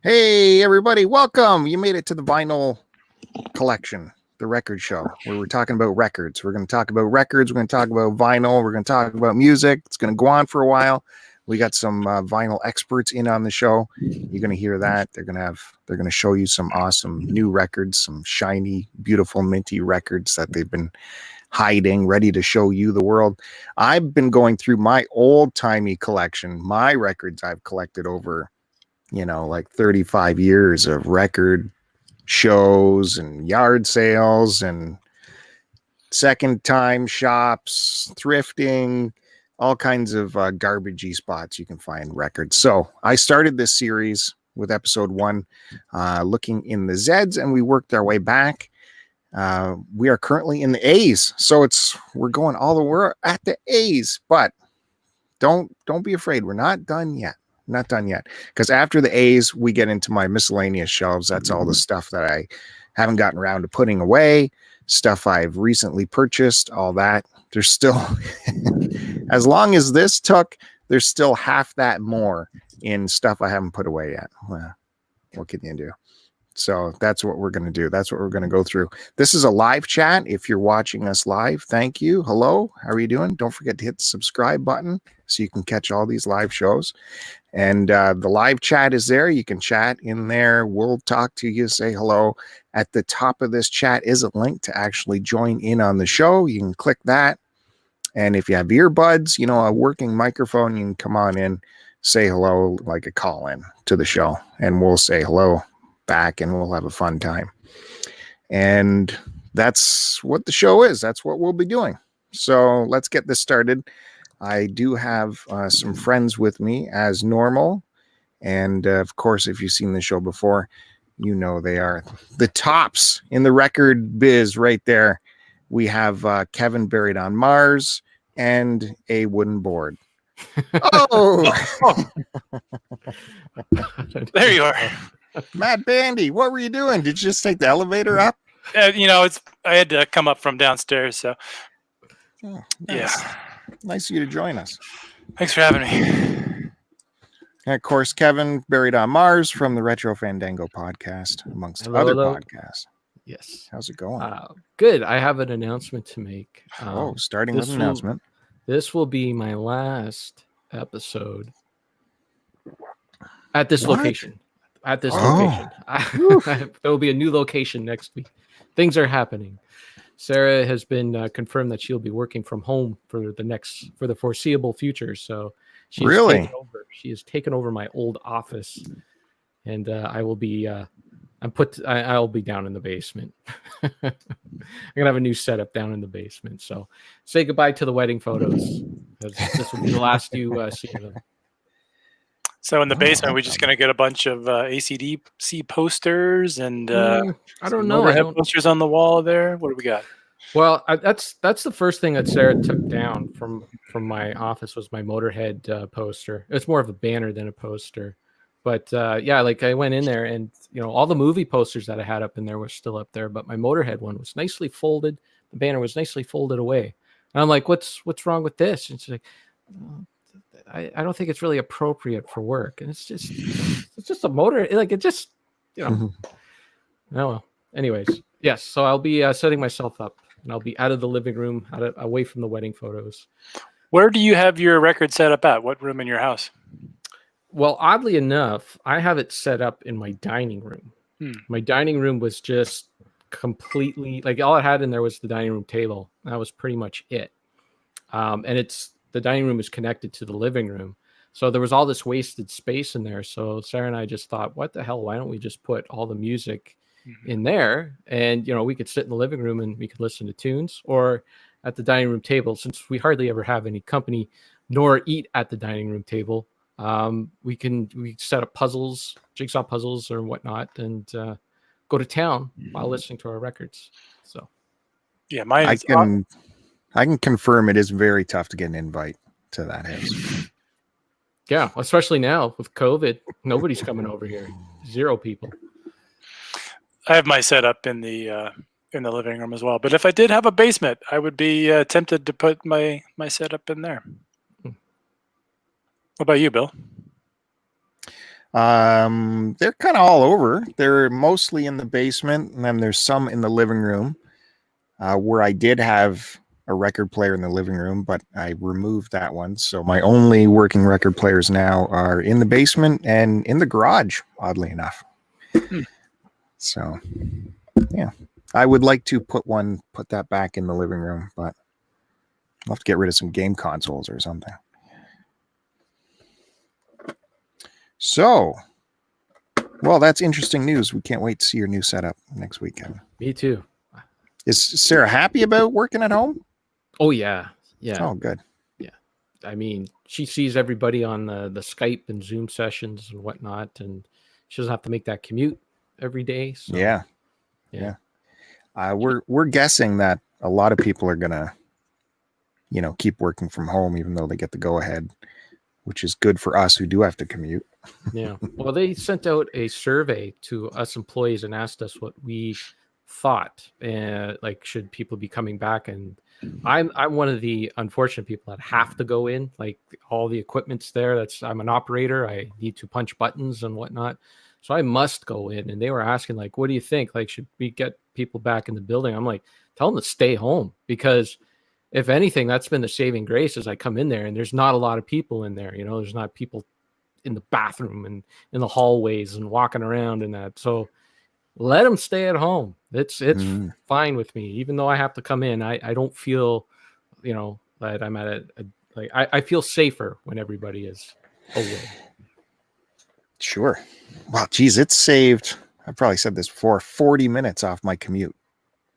Hey, everybody, welcome. You made it to the vinyl collection, the record show, where we're talking about records. We're going to talk about records. We're going to talk about vinyl. We're going to talk about music. It's going to go on for a while. We got some vinyl experts in on the show. You're going to hear that. They're going to show you some awesome new records, some shiny, beautiful, minty records that they've been hiding, ready to show you the world. I've been going through my old-timey collection, my records I've collected over like 35 years of record shows and yard sales and second time shops, thrifting, all kinds of garbagey spots you can find records. So I started this series with episode 1, looking in the Zeds, and we worked our way back. We are currently in the A's, so we're at the A's, but don't be afraid. We're not done yet. Not done yet, because after the A's we get into my miscellaneous shelves. That's all the stuff that I haven't gotten around to putting away, stuff I've recently purchased, all that. There's still as long as this took, there's still half that more in stuff I haven't put away yet. Well, what can you do? So that's what we're going to do. That's what we're going to go through. This is a live chat. If you're watching us live, thank you. Hello, how are you doing? Don't forget to hit the subscribe button so you can catch all these live shows. And the live chat is there. You can chat in there. We'll talk to you, say hello. At the top of this chat is a link to actually join in on the show. You can click that. And if you have earbuds, a working microphone, you can come on in, say hello, like a call in to the show, and we'll say hello back and we'll have a fun time. And that's what the show is. That's what we'll be doing. So let's get this started. I do have some friends with me as normal. And of course, if you've seen the show before, they are the tops in the record biz right there. We have Kevin buried on Mars and a wooden board. Oh, there you are. Matt Bandy, what were you doing? Did you just take the elevator up? I had to come up from downstairs, so nice. Yeah. Nice of you to join us. Thanks for having me. And of course, Kevin buried on Mars from the Retro Fandango podcast, amongst other podcasts. Yes. How's it going? Good. I have an announcement to make. Starting with an announcement. This will be my last episode at this location. At this location. There will be a new location next week. Things are happening. Sarah has been confirmed that she'll be working from home for the foreseeable future. So she has taken over my old office, and I will be I'll be down in the basement. I'm gonna have a new setup down in the basement. So say goodbye to the wedding photos, because this will be the last you see of them. So in the basement, we're just going to get a bunch of AC/DC posters and I don't know. Posters on the wall there. What do we got? Well, that's the first thing that Sarah took down from my office was my Motorhead poster. It's more of a banner than a poster. But I went in there and all the movie posters that I had up in there were still up there, but my Motorhead one was nicely folded. The banner was nicely folded away. And I'm like, what's wrong with this? And she's like, I don't think it's really appropriate for work. And it's just a motor. Like, it just, Oh, well. Anyways, yes. So I'll be setting myself up, and I'll be out of the living room, away from the wedding photos. Where do you have your record set up at? What room in your house? Well, oddly enough, I have it set up in my dining room. My dining room was just completely, all it had in there was the dining room table. That was pretty much it. And the dining room is connected to the living room. So there was all this wasted space in there. So Sarah and I just thought, what the hell? Why don't we just put all the music in there? And, we could sit in the living room and we could listen to tunes, or at the dining room table, since we hardly ever have any company nor eat at the dining room table. We set up puzzles, jigsaw puzzles or whatnot, and go to town while listening to our records. So, yeah, I can confirm it is very tough to get an invite to that house. Yeah, especially now with COVID, nobody's coming over here. 0 people. I have my setup in the living room as well. But if I did have a basement, I would be tempted to put my setup in there. What about you, Bill? They're kind of all over. They're mostly in the basement, and then there's some in the living room, where I did have a record player in the living room, but I removed that one. So my only working record players now are in the basement and in the garage, oddly enough. So, yeah, I would like to put that back in the living room, but I'll have to get rid of some game consoles or something. So, well, that's interesting news. We can't wait to see your new setup next weekend. Me too. Is Sarah happy about working at home? Oh yeah. Yeah. Oh, good. Yeah. I mean, she sees everybody on the Skype and Zoom sessions and whatnot, and she doesn't have to make that commute every day. So Yeah. We're guessing that a lot of people are gonna, keep working from home, even though they get the go ahead, which is good for us who do have to commute. Yeah. Well, they sent out a survey to us employees and asked us what we thought, like, should people be coming back? And I'm one of the unfortunate people that have to go in. Like, all the equipment's there. I'm an operator. I need to punch buttons and whatnot, so I must go in. And they were asking, like, what do you think? Like, should we get people back in the building? I'm like, tell them to stay home, because if anything, that's been the saving grace. As I come in there and there's not a lot of people in there. There's not people in the bathroom and in the hallways and walking around and that. So let them stay at home. It's fine with me, even though I have to come in. I don't feel, that I'm at I feel safer when everybody is away. Sure. Wow, geez, it's saved. I probably said this before, 40 minutes off my commute.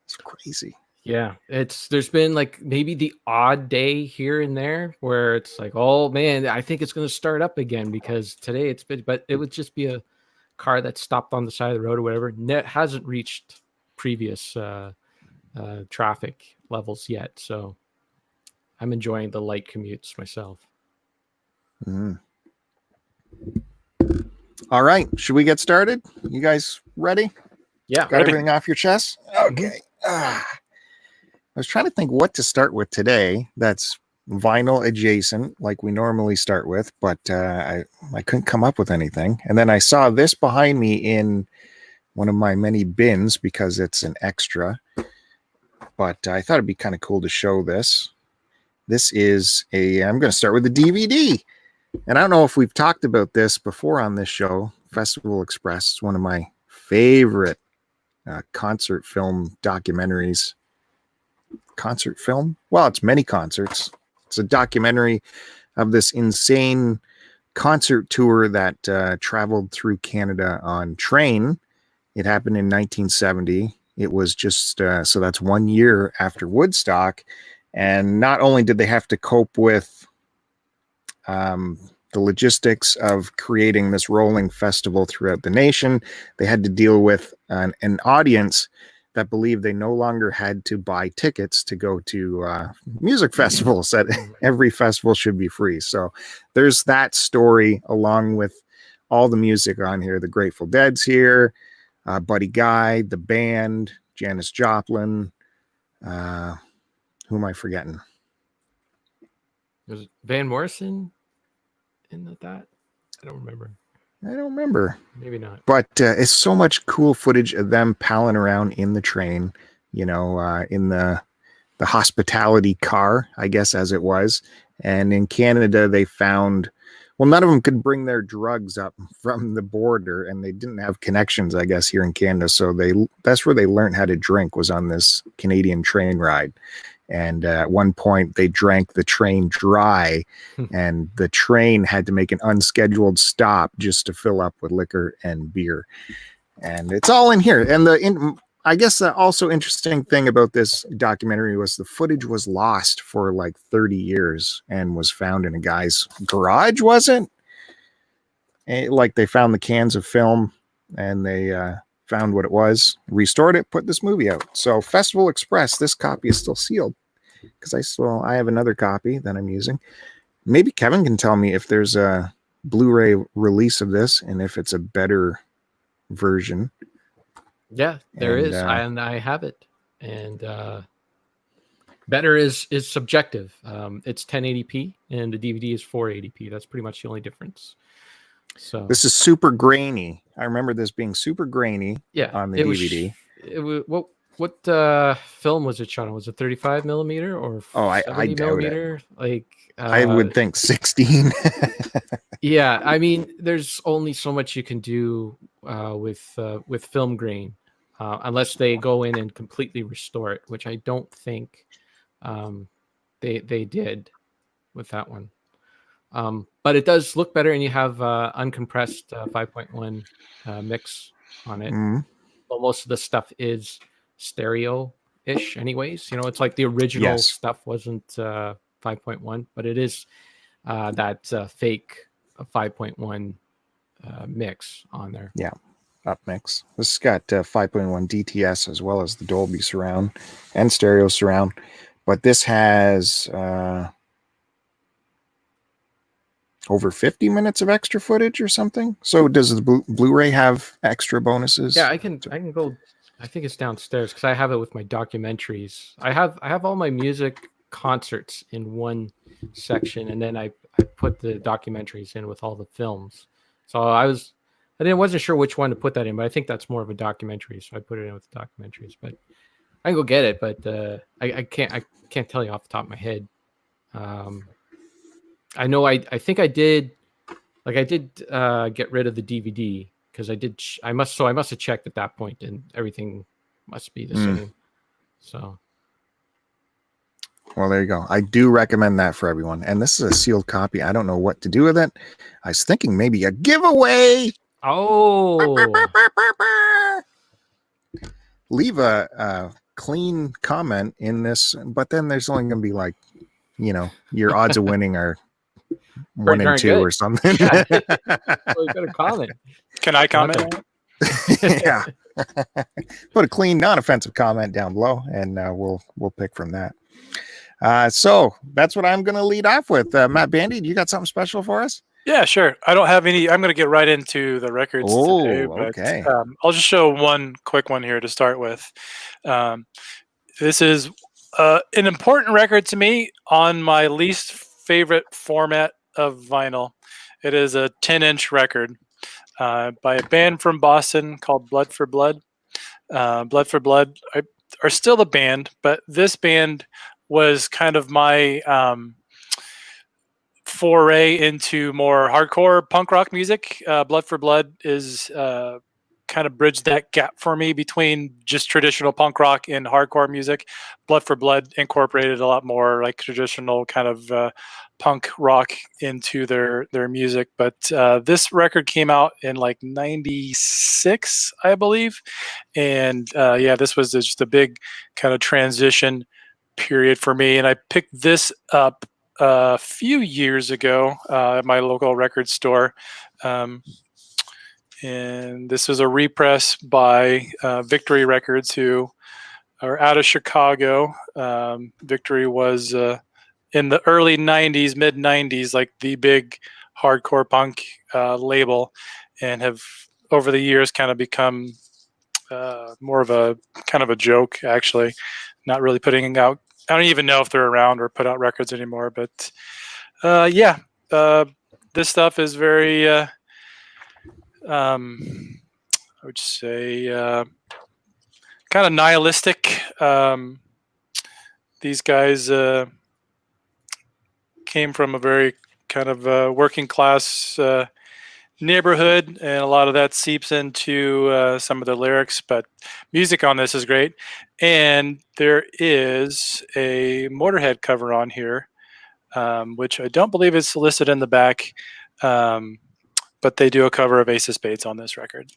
It's crazy. Yeah, there's been like maybe the odd day here and there where it's like, oh man, I think it's going to start up again, because today it's been, but it would just be a car that stopped on the side of the road or whatever. Hasn't reached previous traffic levels yet, so I'm enjoying the light commutes myself. All right, should we get started? You guys ready? Yeah, got everything off your chest? Okay. I was trying to think what to start with today that's vinyl adjacent, like we normally start with, but I couldn't come up with anything. And then I saw this behind me in one of my many bins because it's an extra. But I thought it'd be kind of cool to show this. This is I'm going to start with the DVD. And I don't know if we've talked about this before on this show. Festival Express is one of my favorite concert film documentaries. Concert film? Well, it's many concerts. It's a documentary of this insane concert tour that traveled through Canada on train. It happened in 1970. It was just so that's 1 year after Woodstock, and not only did they have to cope with the logistics of creating this rolling festival throughout the nation, they had to deal with an audience that believed they no longer had to buy tickets to go to music festivals, that every festival should be free. So there's that story along with all the music on here. The Grateful Dead's here, Buddy Guy, the band, Janis Joplin. Who am I forgetting? Was Van Morrison in that? I don't remember. Maybe not. But it's so much cool footage of them palling around in the train, in the hospitality car, I guess, as it was. And in Canada, they found, well, none of them could bring their drugs up from the border, and they didn't have connections, I guess, here in Canada. So that's where they learned how to drink, was on this Canadian train ride. And at one point, they drank the train dry, and the train had to make an unscheduled stop just to fill up with liquor and beer. And it's all in here. And I guess the also interesting thing about this documentary was the footage was lost for like 30 years and was found in a guy's garage, wasn't it? Like they found the cans of film and they found what it was, restored it, put this movie out. So Festival Express, this copy is still sealed because I have another copy that I'm using. Maybe Kevin can tell me if there's a Blu-ray release of this and if it's a better version. Yeah, there is. I have it. And better is subjective. It's 1080p and the DVD is 480p. That's pretty much the only difference. So This is super grainy. I remember this being super grainy yeah, on the it DVD. What film was it shot on? Was it 35 millimeter or Oh, I 70 doubt it. millimeter? Like I would think 16. yeah, I mean, there's only so much you can do with film grain, unless they go in and completely restore it, which I don't think they did with that one. But it does look better, and you have uncompressed 5.1 mix on it. Mhm. Well, most of the stuff is stereo-ish, anyways. You know, it's like the original Yes. stuff wasn't 5.1, but it is that fake 5.1 mix on there. Yeah, up mix. This has got 5.1 DTS as well as the Dolby surround and stereo surround, but this has over 50 minutes of extra footage or something. So does the Blu-ray have extra bonuses? Yeah, I can go. I think it's downstairs because I have it with my documentaries. I have all my music concerts in one section, and then I put the documentaries in with all the films. So I wasn't sure which one to put that in, but I think that's more of a documentary, so I put it in with the documentaries. But I can go get it, but I can't tell you off the top of my head. I know I think I did get rid of the DVD because I must have checked at that point and everything must be the same. So well, there you go. I do recommend that for everyone. And this is a sealed copy. I don't know what to do with it. I was thinking maybe a giveaway. oh Leave a clean comment in this, but then there's only going to be like, your odds of winning are 1 in 2 or something. Yeah. Well, you got a comment. Can I comment on it? Yeah. Put a clean, non-offensive comment down below, and we'll pick from that. So that's what I'm going to lead off with. Matt Bandy, do you got something special for us? Yeah, sure. I don't have any. I'm going to get right into the records today. But, okay. I'll just show one quick one here to start with. This is an important record to me on my least favorite format of vinyl. It is a 10-inch record by a band from Boston called Blood for Blood. Blood for Blood are still a band, but this band was kind of my foray into more hardcore punk rock music. Blood for Blood is kind of bridged that gap for me between just traditional punk rock and hardcore music. Blood for Blood incorporated a lot more like traditional kind of punk rock into their music. But this record came out in like 96, I believe. And yeah, this was just a big kind of transition period for me. And I picked this up a few years ago at my local record store. And this is a repress by Victory Records, who are out of Chicago. Victory was in the early 90s, mid 90s, like the big hardcore punk label, and have over the years kind of become more of a kind of a joke, actually, not really putting out. I don't even know if they're around or put out records anymore, but yeah, this stuff is very, I would say, kind of nihilistic. These guys came from a very kind of working class neighborhood, and a lot of that seeps into some of the lyrics, but music on this is great. And there is a Motorhead cover on here, which I don't believe is listed in the back, but they do a cover of Ace of Spades on this record.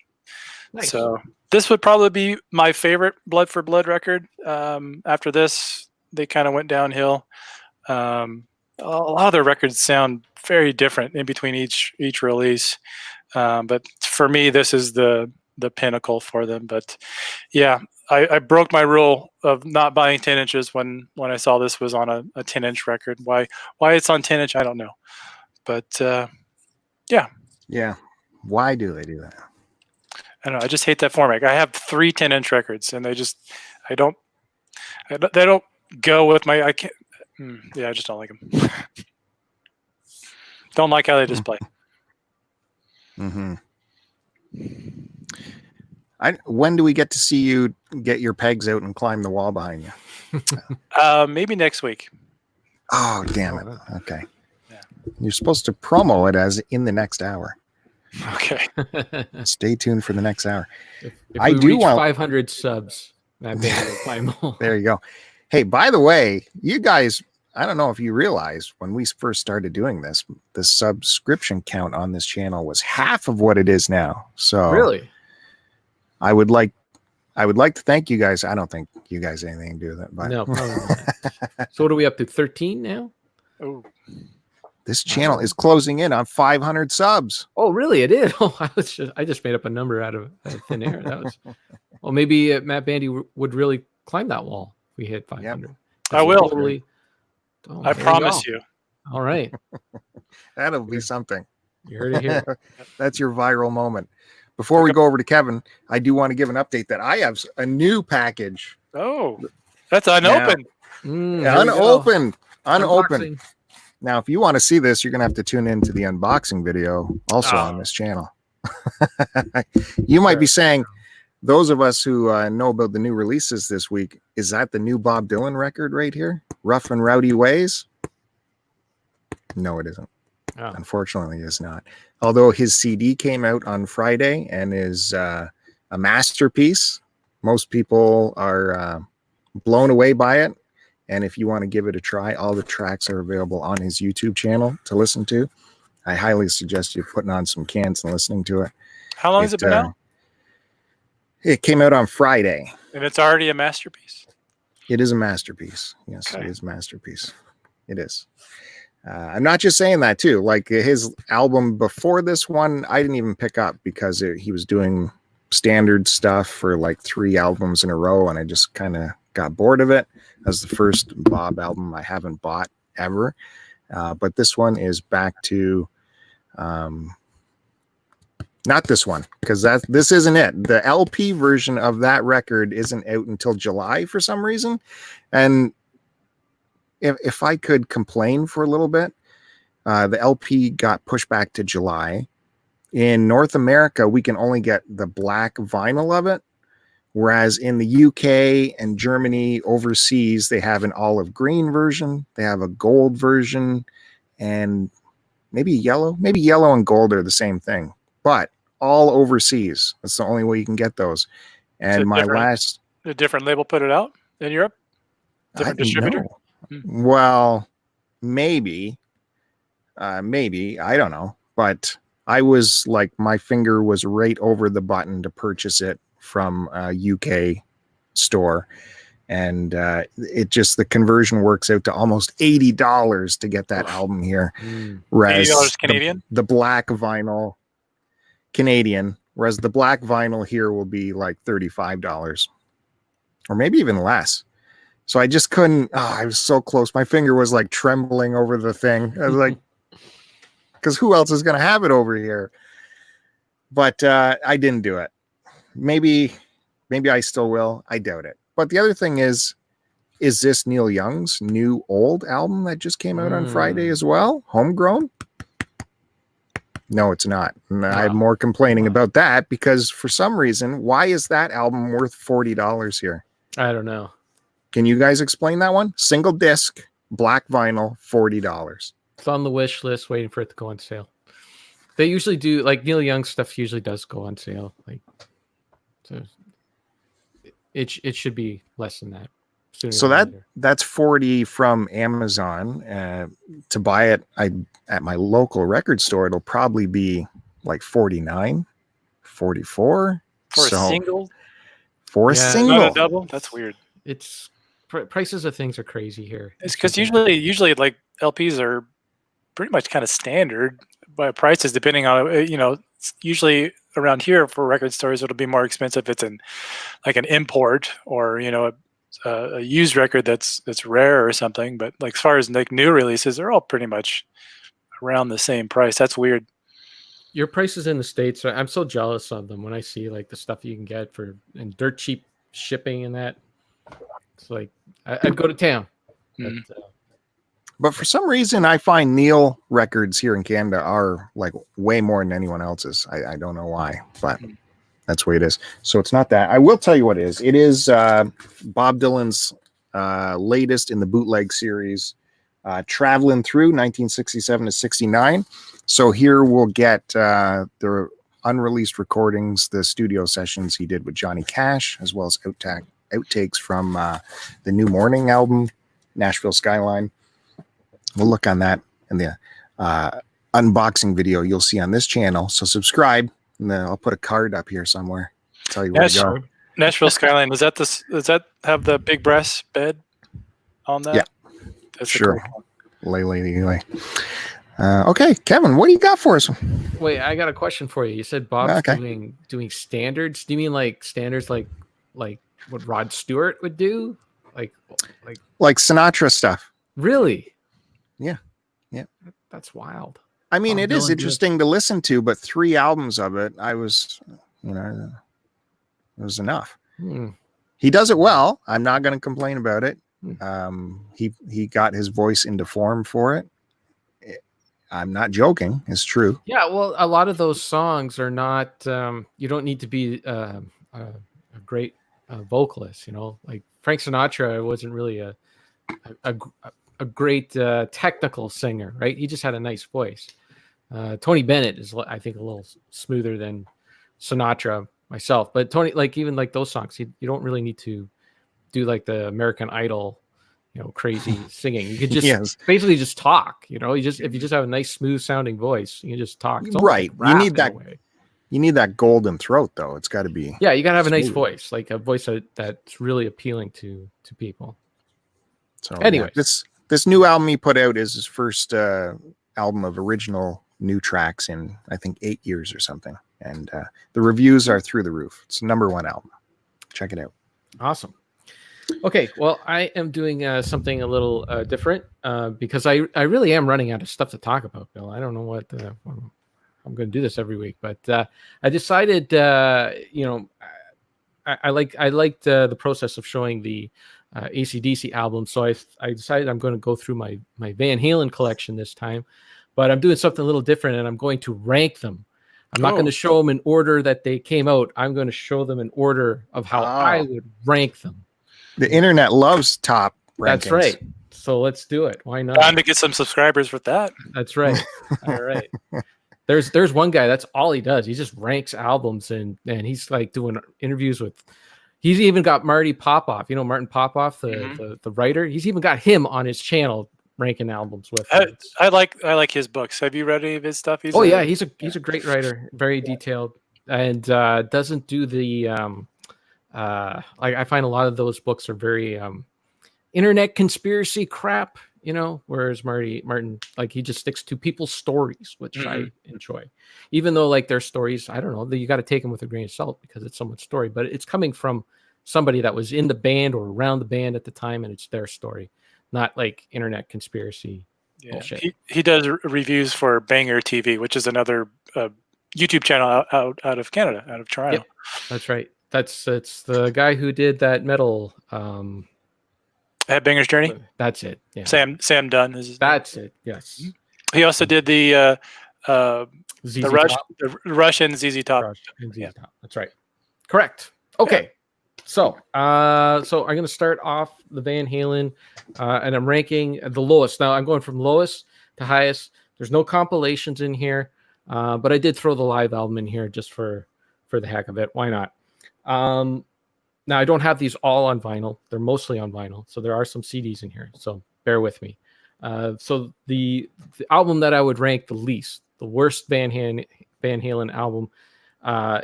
Nice. So this would probably be my favorite Blood for Blood record. After this, they kind of went downhill. A lot of their records sound very different in between each release, but for me, this is the pinnacle for them. But yeah, I broke my rule of not buying 10 inches when I saw this was on a 10-inch record. Why it's on 10-inch, I don't know, but yeah. Why do they do that? I don't know. I just hate that format. I have 3 10-inch records, and they don't go with my. I can't. Yeah, I just don't like them. Don't like how they display. Mm-hmm. When do we get to see you get your pegs out and climb the wall behind you? Maybe next week. Oh, damn it. Okay. Yeah. You're supposed to promo it as in the next hour. Okay. Stay tuned for the next hour. If I we do reach want 500 subs, Matt Bandy will climb all. There you go. Hey, by the way, you guys, I don't know if you realized when we first started doing this, the subscription count on this channel was half of what it is now. So Really? I would like to thank you guys. I don't think you guys have anything to do with it, but No, probably not. So what are we up to? 13 now? Oh, this channel is closing in on 500 subs. Oh, really? It is. Oh, I just made up a number out of thin air. That was. Well, maybe Matt Bandy would really climb that wall if we hit 500. Yep. I will. Totally, I promise you. All right. That'll be something. You heard it here. That's your viral moment. Before we go over to Kevin, I do want to give an update that I have a new package. Oh, that's unopened. Unopened. Unboxing. Now, if you want to see this, you're going to have to tune into the unboxing video also on this channel. You might be saying, those of us who know about the new releases this week, is that the new Bob Dylan record right here? Rough and Rowdy Ways? No, it isn't. Oh. Unfortunately, it's not. Although his CD came out on Friday and is a masterpiece. Most people are blown away by it. And if you want to give it a try, all the tracks are available on his YouTube channel to listen to. I highly suggest you putting on some cans and listening to it. How long has it been out? It came out on Friday. And it's already a masterpiece. It is a masterpiece. Yes, Okay. It is a masterpiece. It is. I'm not just saying that too. Like his album before this one, I didn't even pick up because he was doing standard stuff for like 3 albums in a row, and I just kind of got bored of it. That's the first Bob album I haven't bought ever. But this one is back to not this one, because this isn't it. The LP version of that record isn't out until July for some reason. And if I could complain for a little bit, the LP got pushed back to July. In North America, we can only get the black vinyl of it, whereas in the UK and Germany, overseas, they have an olive green version, they have a gold version, and maybe yellow. Maybe yellow and gold are the same thing, but all overseas. That's the only way you can get those. And a different label put it out in Europe? Different distributor? Well, maybe, I don't know, but I was like, my finger was right over the button to purchase it from a UK store. And the conversion works out to almost $80 to get that album here. Whereas $80 Canadian? The black vinyl Canadian, whereas the black vinyl here will be like $35 or maybe even less. So I just couldn't. I was so close. My finger was like trembling over the thing. I was like, because who else is going to have it over here? But I didn't do it. Maybe I still will. I doubt it. But the other thing is this Neil Young's new old album that just came out on Friday as well? Homegrown? No, it's not. And I have more complaining about that because for some reason, why is that album worth $40 here? I don't know. Can you guys explain that one? Single disc, black vinyl, $40. It's on the wish list, waiting for it to go on sale. They usually do, like Neil Young stuff usually does go on sale. Like, so it should be less than that. So that's $40 from Amazon. To buy it at my local record store, it'll probably be like $49, $44 for a single. For a single, not a double. That's weird. It's prices of things are crazy here. It's because usually like LPs are pretty much kind of standard by prices, depending on it's usually around here for record stores it'll be more expensive if it's like an import or a used record that's rare or something. But like as far as like new releases, they're all pretty much around the same price. That's weird. Your prices in the States, I'm so jealous of them when I see like the stuff you can get and dirt cheap shipping and that. It's like I'd go to town. But, But for some reason, I find Neil records here in Canada are like way more than anyone else's. I don't know why, but that's the way it is. So it's not that. I will tell you what it is. It is Bob Dylan's latest in the bootleg series, Traveling Through 1967 to 69. So here we'll get the unreleased recordings, the studio sessions he did with Johnny Cash, as well as outtakes from the New Morning album, Nashville Skyline. We'll look on that in the unboxing video you'll see on this channel. So subscribe, and then I'll put a card up here somewhere. Tell you where to go. Nashville Skyline. Does that have the big breast bed on that? Yeah, that's sure. Cool. Lay. Okay, Kevin, what do you got for us? Wait, I got a question for you. You said Bob's doing standards. Do you mean like standards like what Rod Stewart would do? Like Sinatra stuff? Really? Yeah. That's wild. I mean, it is Dylan interesting to listen to, but 3 albums of it, it was enough. He does it well. I'm not going to complain about it. He got his voice into form for it. I'm not joking. It's true. Yeah. Well, a lot of those songs are not, you don't need to be a great vocalist, like Frank Sinatra wasn't really a great technical singer, right? He just had a nice voice. Tony Bennett is, I think, a little smoother than Sinatra myself, but Tony, even those songs, you don't really need to do like the American Idol, crazy singing. You could just basically just talk, if you just have a nice smooth sounding voice, you can just talk. It's right. Like you need that. You need that golden throat though. It's got to be. Yeah. You got to have a nice voice, like a voice that's really appealing to people. So anyway, this new album he put out is his first album of original new tracks in, I think, 8 years or something. And the reviews are through the roof. It's the #1 album. Check it out. Awesome. Okay, well, I am doing something a little different because I really am running out of stuff to talk about, Bill. I don't know what I'm going to do this every week, but I decided, I liked the process of showing the AC/DC album, so I decided I'm going to go through my Van Halen collection this time, but I'm doing something a little different, and I'm going to rank them. I'm not going to show them in order that they came out. I'm going to show them in order of how I would rank them. The internet loves top rankings. That's right. So let's do it. Why not? Time to get some subscribers with that. That's right. All right. There's one guy, that's all he does. He just ranks albums and he's like doing interviews with, he's even got Marty Popoff, Martin Popoff, the writer. He's even got him on his channel ranking albums with him. I like his books. Have you read any of his stuff? He's a great writer, very detailed, and doesn't do the I find a lot of those books are very internet conspiracy crap, whereas Martin, he just sticks to people's stories, which I enjoy, even though their stories, I don't know, you got to take them with a grain of salt because it's someone's story, but it's coming from somebody that was in the band or around the band at the time, and it's their story, not like internet conspiracy bullshit. He does reviews for Banger TV, which is another YouTube channel out of Canada, out of Toronto. Yep, that's right. It's the guy who did that metal Banger's Journey. That's it. Yeah. Sam Dunn is his That's name. it. Yes. He also did the Russian ZZ Top. Top. That's right. Correct. Okay. Yeah. So I'm going to start off the Van Halen, and I'm ranking the lowest. Now I'm going from lowest to highest. There's no compilations in here, but I did throw the live album in here just for the heck of it. Why not? Now I don't have these all on vinyl. They're mostly on vinyl. So there are some CDs in here. So bear with me. So the album that I would rank the least, the worst Van Halen album,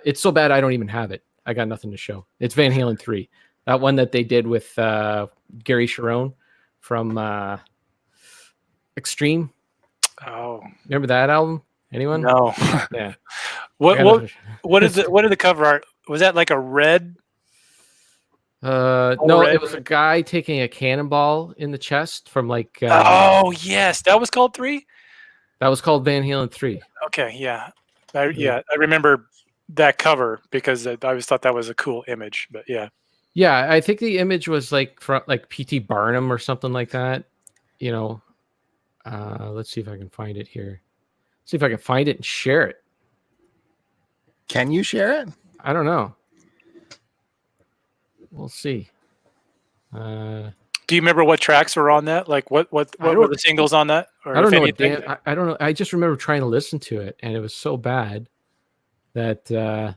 it's so bad I don't even have it. I got nothing to show. It's Van Halen 3. That one that they did with Gary Cherone from Extreme. Oh. Remember that album? Anyone? No. Yeah. What is it? What did the cover art? Was that like a red? No, it was a guy taking a cannonball in the chest from oh yes, that was called 3. That was called Van Halen 3. Okay, yeah, I remember that cover because I always thought that was a cool image. But yeah, I think the image was from PT Barnum or something like that. Let's see if I can find it here. See if I can find it and share it. Can you share it? I don't know. We'll see. Do you remember what tracks were on that? Like what were the singles on that? Or I don't if know. anything? I don't know. I just remember trying to listen to it, and it was so bad that.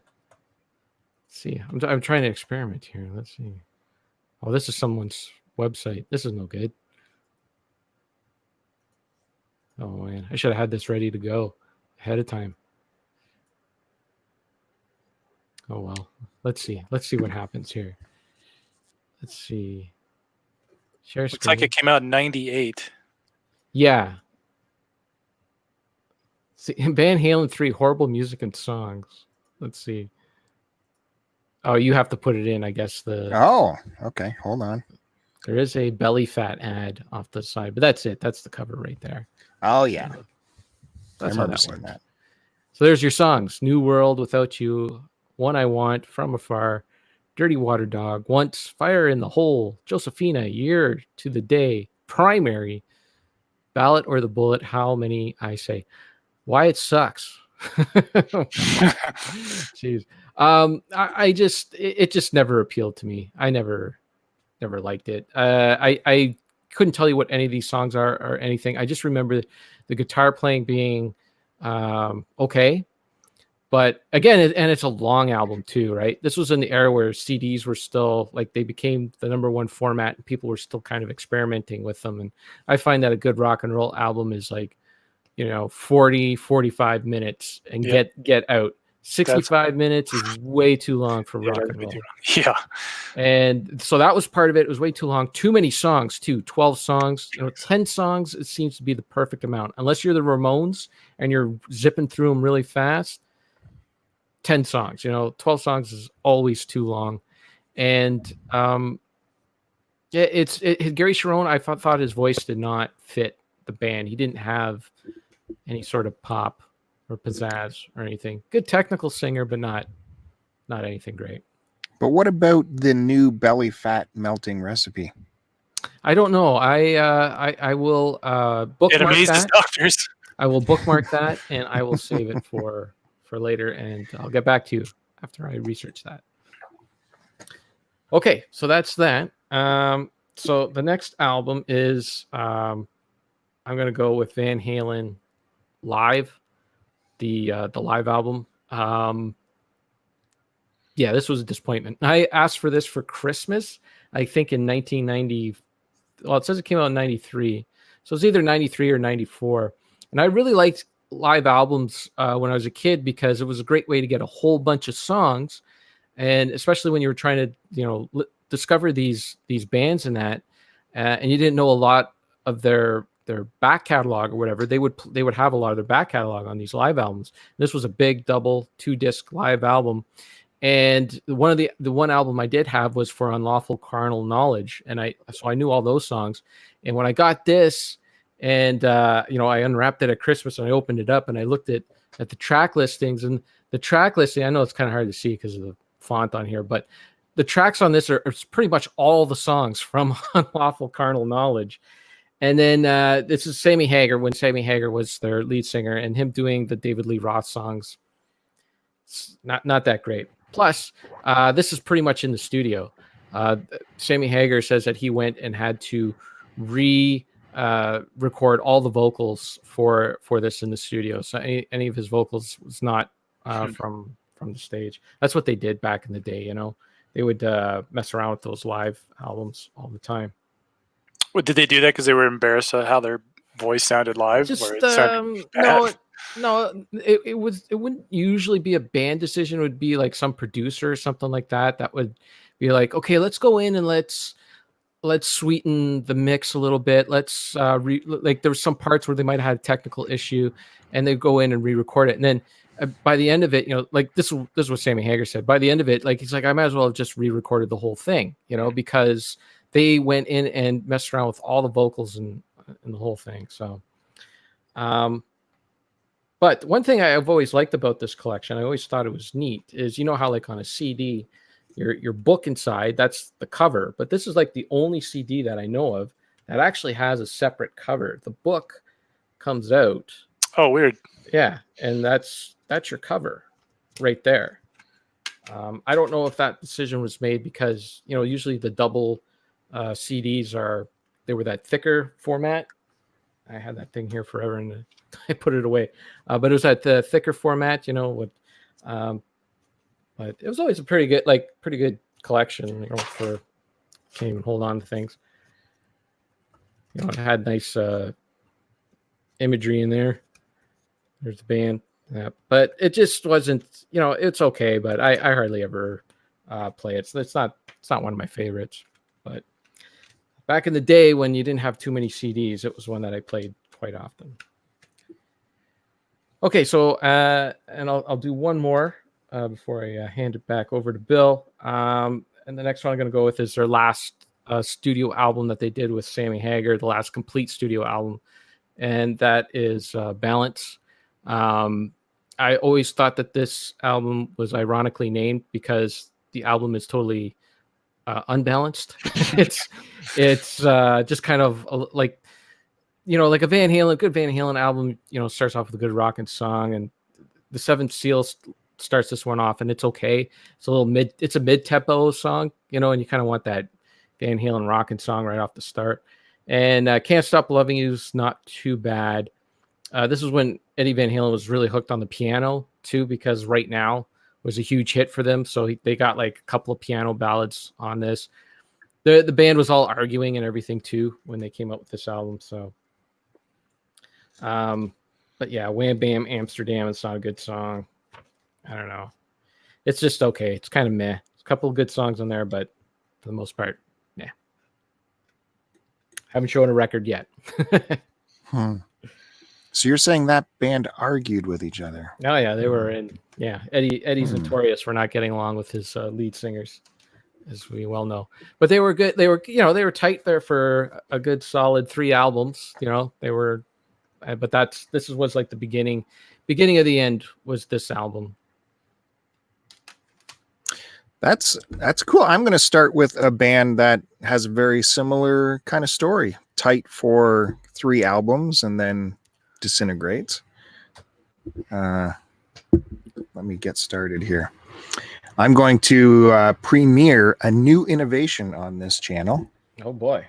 Let's see, I'm trying to experiment here. Let's see. Oh, this is someone's website. This is no good. Oh man, I should have had this ready to go ahead of time. Oh well. Let's see. Let's see what happens here. Let's see. Share Looks screen. like it came out in 98. Yeah. See, Van Halen 3, horrible music and songs. Let's see. Oh, you have to put it in, I guess. Oh, okay. Hold on. There is a belly fat ad off the side, but that's it. That's the cover right there. Oh yeah. That's I how remember that seeing works. that. So there's your songs: New World, Without You, One I Want, From Afar, Dirty Water Dog, Once, Fire in the Hole, Josephina, Year to the Day, Primary, Ballot or the Bullet, How Many I Say, Why It Sucks. Jeez. I just it just never appealed to me. I never liked it. I couldn't tell you what any of these songs are or anything. I just remember the guitar playing being okay. But again, it's a long album too, right? This was in the era where CDs were still like they became the number one format and people were still kind of experimenting with them. And I find that a good rock and roll album is like, 40, 45 minutes and get out. 65 minutes is way too long for rock and roll. Yeah. And so that was part of it. It was way too long. Too many songs too. 12 songs, 10 songs. It seems to be the perfect amount. Unless you're the Ramones and you're zipping through them really fast. 10 songs, 12 songs is always too long. And Gary Sharon, I thought his voice did not fit the band. He didn't have any sort of pop or pizzazz or anything. Good technical singer, but not anything great. But what about the new belly fat melting recipe? I don't know. I will bookmark it amazes that. Doctors. I will bookmark that and I will save it for later, and I'll get back to you after I research that. Okay, so that's that. So the next album is I'm going to go with Van Halen Live, the live album. Yeah, this was a disappointment. I asked for this for Christmas, I think in 1990. Well, it says it came out in 93. So it's either 93 or 94. And I really liked live albums when I was a kid because it was a great way to get a whole bunch of songs. And especially when you were trying to, discover these bands and that, and you didn't know a lot of their back catalog or whatever, they would have a lot of their back catalog on these live albums. This was a big double 2-disc live album. And the one album I did have was for Unlawful Carnal Knowledge. And so I knew all those songs. And when I got this and, I unwrapped it at Christmas and I opened it up and I looked at the track listings, and the track listing, I know it's kind of hard to see because of the font on here, but the tracks on this are pretty much all the songs from Unlawful Carnal Knowledge. And then this is Sammy Hagar, when Sammy Hagar was their lead singer, and him doing the David Lee Roth songs. It's not that great. Plus, this is pretty much in the studio. Sammy Hagar says that he went and had to record all the vocals for this in the studio. So any of his vocals was not from the stage. That's what they did back in the day. They would mess around with those live albums all the time. What, did they do that because they were embarrassed at how their voice sounded live? Just it sounded bad? it wouldn't usually be a band decision. It would be like some producer or something like that would be like, okay, let's go in and let's sweeten the mix a little bit. Let's like there were some parts where they might have had a technical issue, and they go in and re-record it, and then by the end of it, like this is what Sammy Hagar said. By the end of it, like he's like, I might as well have just re-recorded the whole thing, because they went in and messed around with all the vocals and the whole thing. So, but one thing I've always liked about this collection, I always thought it was neat, is how like on a CD, your book inside, that's the cover, but this is like the only CD that I know of that actually has a separate cover. The book comes out. Oh, weird. Yeah, and that's your cover right there. I don't know if that decision was made because, you know, usually the double CDs they were that thicker format. I had that thing here forever and I put it away. But it was that thicker format, you know, with but it was always a pretty good collection, you know, for can't even hold on to things. You know, it had nice imagery in there. There's the band. Yeah, but it just wasn't, you know, it's okay, but I hardly ever play it. So it's not one of my favorites. But back in the day when you didn't have too many CDs, it was one that I played quite often. Okay, so and I'll do one more before I hand it back over to Bill. And the next one I'm going to go with is their last studio album that they did with Sammy Hagar, the last complete studio album, and that is Balance. I always thought that this album was ironically named because the album is totally unbalanced. it's just kind of like, you know, like a good Van Halen album, you know, starts off with a good rockin' song, and the Seventh Seal starts this one off, and it's okay. It's a mid-tempo song, you know, and you kind of want that Van Halen rockin' song right off the start. And Can't Stop Loving You is not too bad. This is when Eddie Van Halen was really hooked on the piano too, because Right Now was a huge hit for them. So they got like a couple of piano ballads on this. The band was all arguing and everything too when they came up with this album. So, but yeah, Wham Bam Amsterdam is not a good song. I don't know. It's just okay. It's kind of meh. There's a couple of good songs on there, but for the most part, yeah. Haven't shown a record yet. So you're saying that band argued with each other? Oh yeah, they were in. Yeah, Eddie's notorious for not getting along with his lead singers, as we well know. But they were good. They were tight there for a good solid 3 albums. You know, they were. But this was like the beginning of the end was this album. That's cool. I'm going to start with a band that has a very similar kind of story. Tight for 3 albums and then disintegrates. Let me get started here. I'm going to premiere a new innovation on this channel. Oh boy.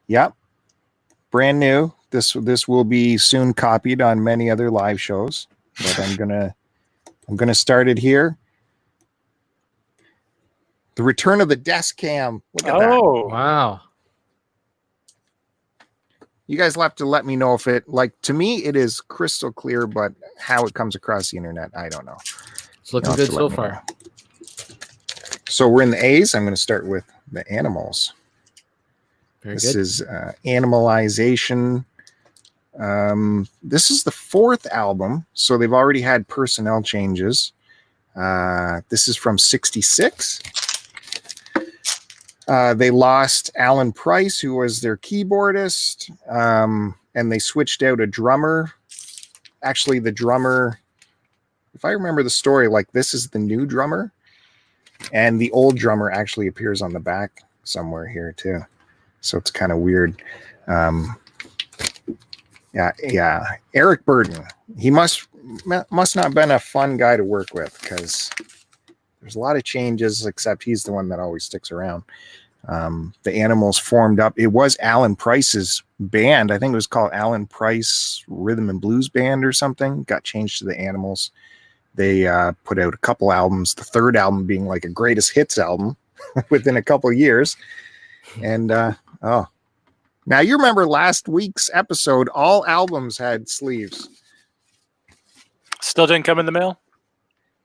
Yep. Brand new. This will be soon copied on many other live shows, but I'm gonna start it here. The return of the desk cam. Look at that. Oh, Wow. You guys will have to let me know if it, like, to me, it is crystal clear, but how it comes across the internet, I don't know. It's looking good so far. So we're in the A's. I'm going to start with the Animals. Very This good. is Animalization. This is the 4th album, so they've already had personnel changes. This is from '66. They lost Alan Price, who was their keyboardist, and they switched out a drummer. Actually, the drummer, if I remember the story, like this is the new drummer, and the old drummer actually appears on the back somewhere here too. So it's kind of weird. Yeah. Eric Burden. He must not have been a fun guy to work with because there's a lot of changes, except he's the one that always sticks around. The Animals formed up. It was Alan Price's band. I think it was called Alan Price Rhythm and Blues Band or something. Got changed to the Animals. They put out a couple albums, the 3rd album being like a greatest hits album within a couple of years. And now you remember last week's episode, all albums had sleeves. still didn't come in the mail?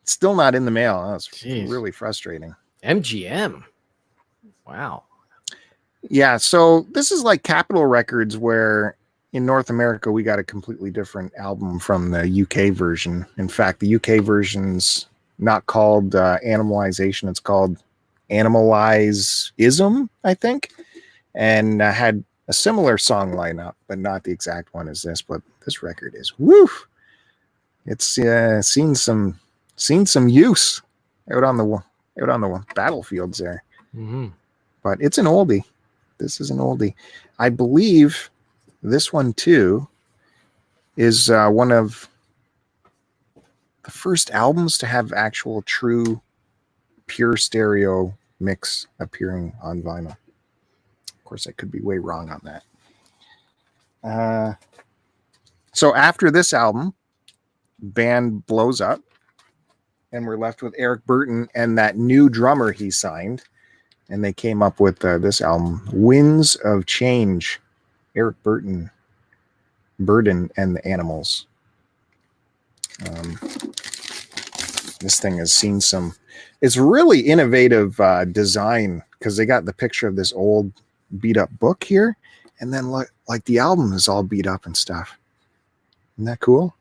Still not in the mail. That's Jeez. really frustrating. MGM. Wow. Yeah, so this is like Capitol Records, where in North America we got a completely different album from the UK version. In fact, the UK version's not called Animalization. It's called Animalize-ism, I think, and had a similar song lineup, but not the exact one as this. But this record is woof. It's seen some use out on the battlefields there. Mm-hmm. But it's an oldie. This is an oldie. I believe this one too is one of the first albums to have actual true pure stereo mix appearing on vinyl. Of course, I could be way wrong on that. So after this album, band blows up, and we're left with Eric Burton and that new drummer he signed, and they came up with this album, Winds of Change. Eric Burton and the Animals. This thing has seen some. It's really innovative design, because they got the picture of this old beat up book here, and then like the album is all beat up and stuff. Isn't that cool?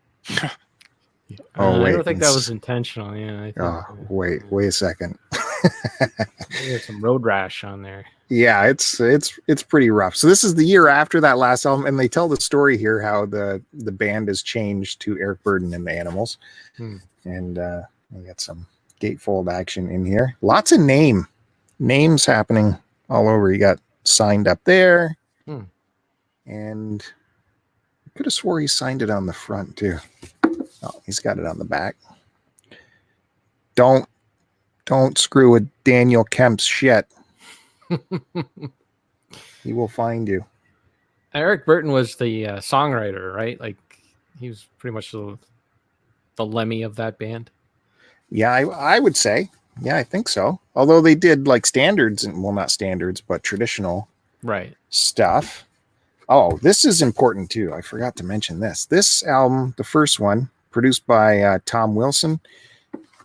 Oh, wait. I don't think that was intentional. Yeah. Wait a second. There's some road rash on there. Yeah, it's pretty rough. So this is the year after that last album, and they tell the story here how the band has changed to Eric Burden and the Animals. And we got some gatefold action in here. Lots of names happening all over. You got signed up there, and I could have swore he signed it on the front too. Oh, he's got it on the back. Don't screw with Daniel Kemp's shit. He will find you. Eric Burton was the songwriter, right? Like, he was pretty much the Lemmy of that band. Yeah, I would say. Yeah, I think so. Although they did like standards, and well, not standards, but traditional stuff. Oh, this is important too. I forgot to mention this. This album, the first one, produced by Tom Wilson,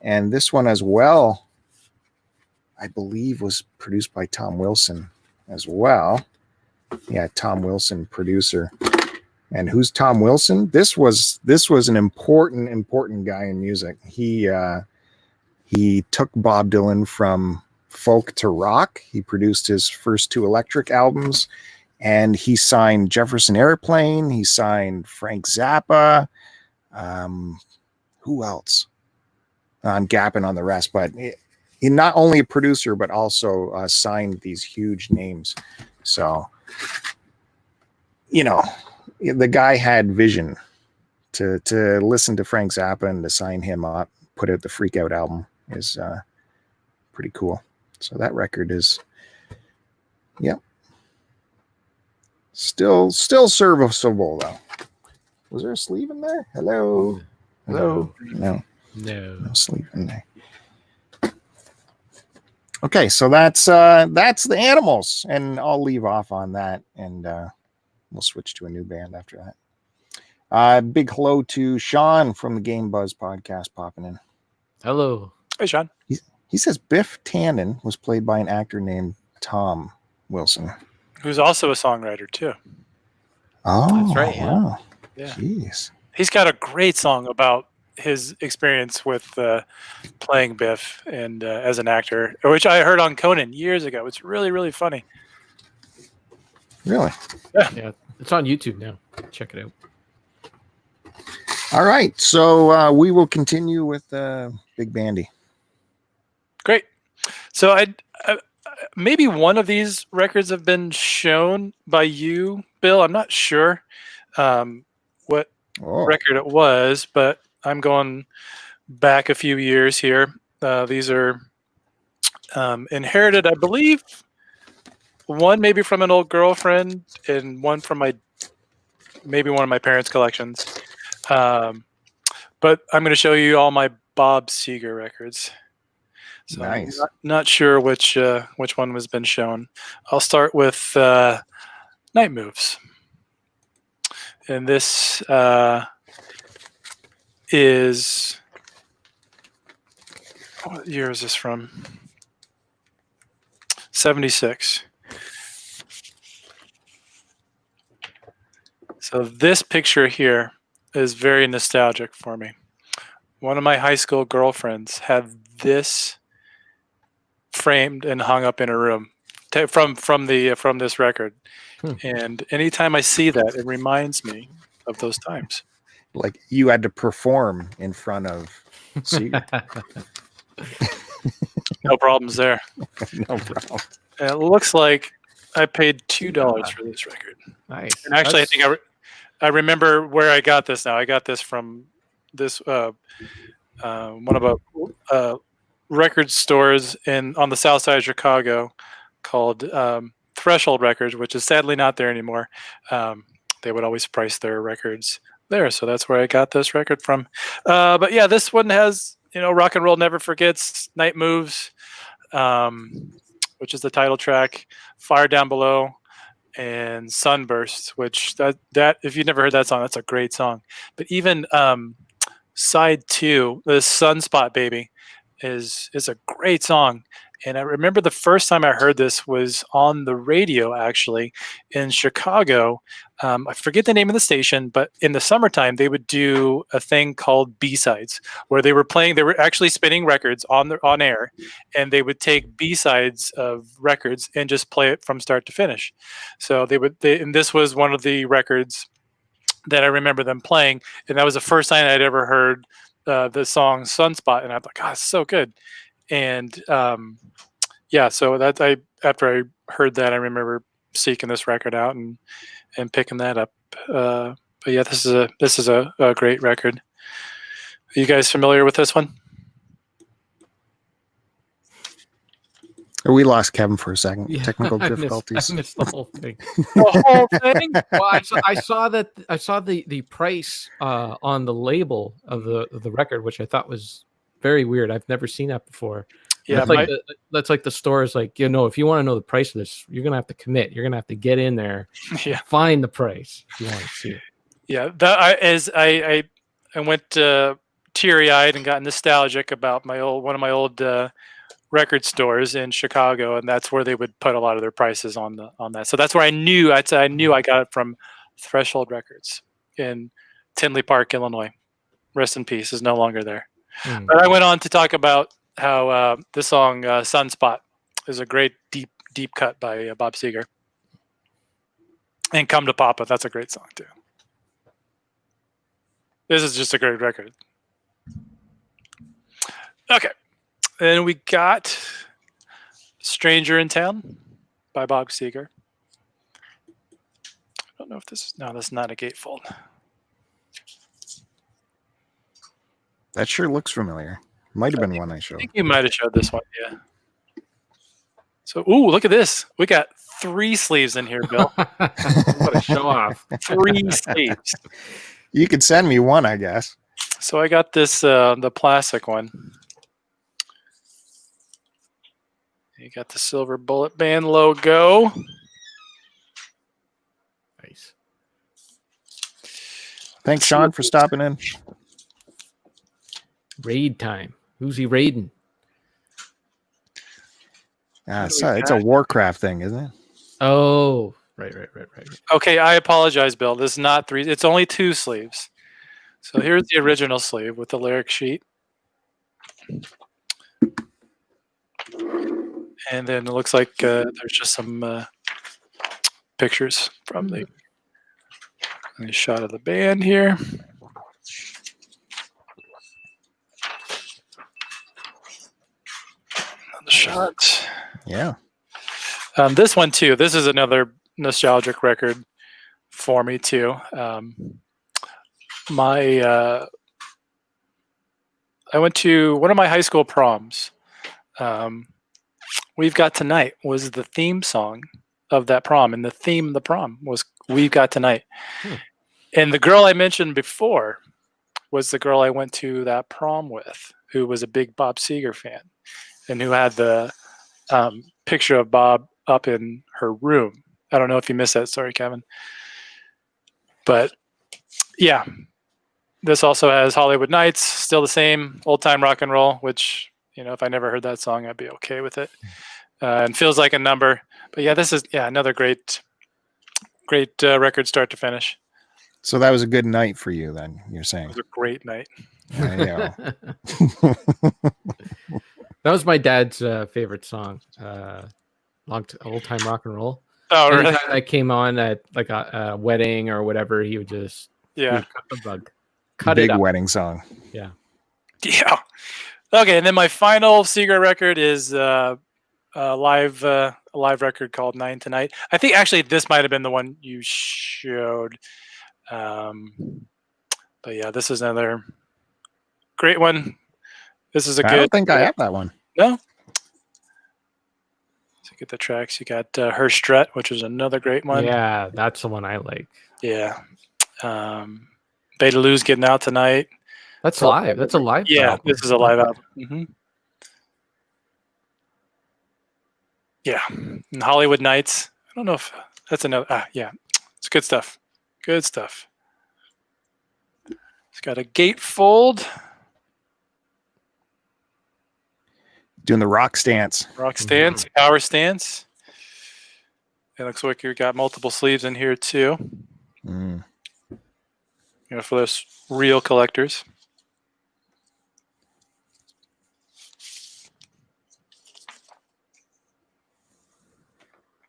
and this one as well, I believe, was produced by Tom Wilson as well. Yeah, Tom Wilson, producer. And who's Tom Wilson? This was an important guy in music. He took Bob Dylan from folk to rock. He produced his first 2 Electric albums, and he signed Jefferson Airplane. He signed Frank Zappa. Who else? I'm gapping on the rest, but he not only a producer, but also signed these huge names. So, the guy had vision to listen to Frank Zappa and to sign him up, put out the Freak Out album is pretty cool. So that record is, still serviceable though. Was there a sleeve in there? Hello. No sleeve in there. Okay, so that's the Animals, and I'll leave off on that, and we'll switch to a new band after that. Big hello to Sean from the Game Buzz podcast popping in. Hello. Hey, Sean. He says Biff Tannen was played by an actor named Tom Wilson, who's also a songwriter too. Oh, that's right. Wow. Yeah. Jeez. He's got a great song about his experience with playing Biff and as an actor, which I heard on Conan years ago. It's really, really funny. Really? Yeah. It's on YouTube now. Check it out. All right. So we will continue with Big Bandy. Great. So I maybe one of these records have been shown by you, Bill. I'm not sure what record it was, but I'm going back a few years here. These are inherited, I believe, one maybe from an old girlfriend and one from maybe one of my parents' collections. But I'm going to show you all my Bob Seger records. So nice. I'm not sure which one has been shown. I'll start with Night Moves. And this is, what year is this from? 76. So this picture here is very nostalgic for me. One of my high school girlfriends had this framed and hung up in her room from this record. And anytime I see that, it reminds me of those times. Like you had to perform in front of Seger. No problems there. No problem. And it looks like I paid $2 for this record. Nice. And actually, I remember where I got this now. I got this from this one of a record stores on the south side of Chicago called Threshold Records, which is sadly not there anymore. They would always price their records there, so that's where I got this record from. But yeah, this one has, Rock and Roll Never Forgets, Night Moves, which is the title track, Fire Down Below, and Sunburst, which that if you've never heard that song, that's a great song. But even side 2, the Sunspot Baby, is a great song. And I remember the first time I heard this was on the radio, actually, in Chicago. I forget the name of the station, but in the summertime, they would do a thing called B-sides, where they were actually spinning records on air, and they would take B-sides of records and just play it from start to finish. So and this was one of the records that I remember them playing, and that was the first time I'd ever heard the song Sunspot, and I thought, God, it's so good. And so after I heard that, I remember seeking this record out and picking that up. But yeah, this is a great record. Are you guys familiar with this one? We lost Kevin for a second. Yeah, Technical difficulties. I missed the whole thing. The whole thing? Well, I saw the price on the label of the record, which I thought was very weird. I've never seen that before. Yeah, that's like the store is like, if you want to know the price of this, you're gonna have to commit. You're gonna have to get in there, find the price if you want to see it. Yeah, I went teary-eyed and got nostalgic about one of my old record stores in Chicago, and that's where they would put a lot of their prices on that. So that's where I knew I got it from Threshold Records in Tinley Park, Illinois. Rest in peace, is no longer there. But I went on to talk about how the song Sunspot is a great deep cut by Bob Seger. And Come to Papa, that's a great song too. This is just a great record. Okay. Then we got Stranger in Town by Bob Seger. I don't know if that's not a gatefold. That sure looks familiar. Might have been one I showed. I think you might have showed this one, yeah. So, look at this. We got 3 sleeves in here, Bill. What a show off. 3 sleeves. You could send me one, I guess. So I got this, the plastic one. You got the silver bullet band logo. Nice. Thanks, Sean, for stopping in. Raid time. Who's he raiding? It's a Warcraft thing, isn't it? Oh, right. Okay, I apologize, Bill. This is not 3. It's only 2 sleeves. So here's the original sleeve with the lyric sheet. And then it looks like there's just some pictures from the shot of the band here. The shot. Yeah. This one too. This is another nostalgic record for me too. I went to one of my high school proms. We've Got Tonight was the theme song of that prom, and the theme of the prom was We've Got Tonight. And the girl I mentioned before was the girl I went to that prom with, who was a big Bob Seger fan, and who had the picture of Bob up in her room. I don't know if you missed that story, Kevin. But yeah, this also has Hollywood Nights, still the same old-time rock and roll, which, if I never heard that song, I'd be okay with it. And Feels Like a Number. But yeah, this is another great record start to finish. So that was a good night for you then, you're saying? It was a great night. Yeah. That was my dad's favorite song, old time rock and roll. Oh, really? Anytime that came on at like a wedding or whatever, he would just cut the bug, Big wedding song. Yeah. Okay, and then my final Seger record is a live record called 9 Tonight. I think actually this might have been the one you showed. But yeah, this is another great one. This is a I good. don't think I have that one. No. So get the tracks. You got Her Strut, which is another great one. Yeah, that's the one I like. Yeah. Beta Lou's Getting Out Tonight. That's live. That's a live. Yeah, album. this is a live album. Mm-hmm. Yeah, and Hollywood Nights. I don't know if that's another. Yeah, it's good stuff. Good stuff. It's got a gatefold. Doing the rock stance. Rock stance, power stance. It looks like you got multiple sleeves in here too. Mm. You know, for those real collectors.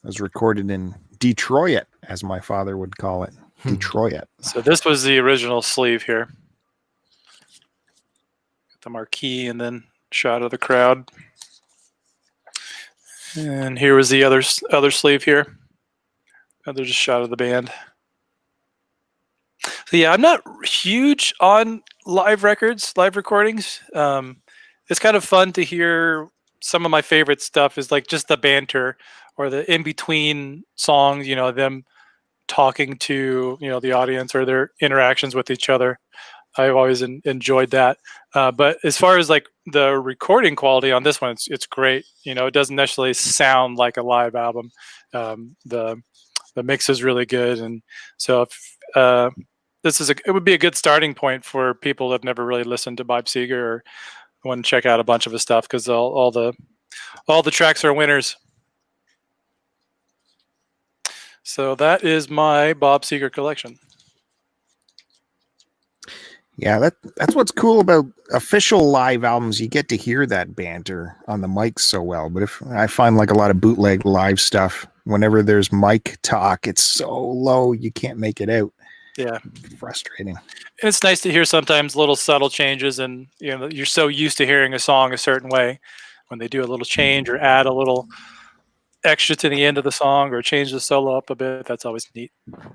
It was recorded in Detroit, as my father would call it. Detroit. So this was the original sleeve here. Got the marquee and then shot of the crowd. And here was the other sleeve here. Another just shot of the band. So yeah, I'm not huge on live records, live recordings. It's kind of fun to hear. Some of my favorite stuff is like just the banter or the in-between songs, you know, them talking to, you know, the audience or their interactions with each other. I've always enjoyed that. But as far as like the recording quality on this one, it's great. You know, it doesn't necessarily sound like a live album. The mix is really good. And so if, it would be a good starting point for people that have never really listened to Bob Seger or want to check out a bunch of his stuff, because all the tracks are winners. So that is my Bob Seger collection. Yeah, that's what's cool about official live albums. You get to hear that banter on the mics so well. But if I find like a lot of bootleg live stuff, whenever there's mic talk, it's so low you can't make it out. Yeah, frustrating. And it's nice to hear sometimes little subtle changes, and you know, you're so used to hearing a song a certain way. When they do a little change or add a little extra to the end of the song or change the solo up a bit, that's always neat.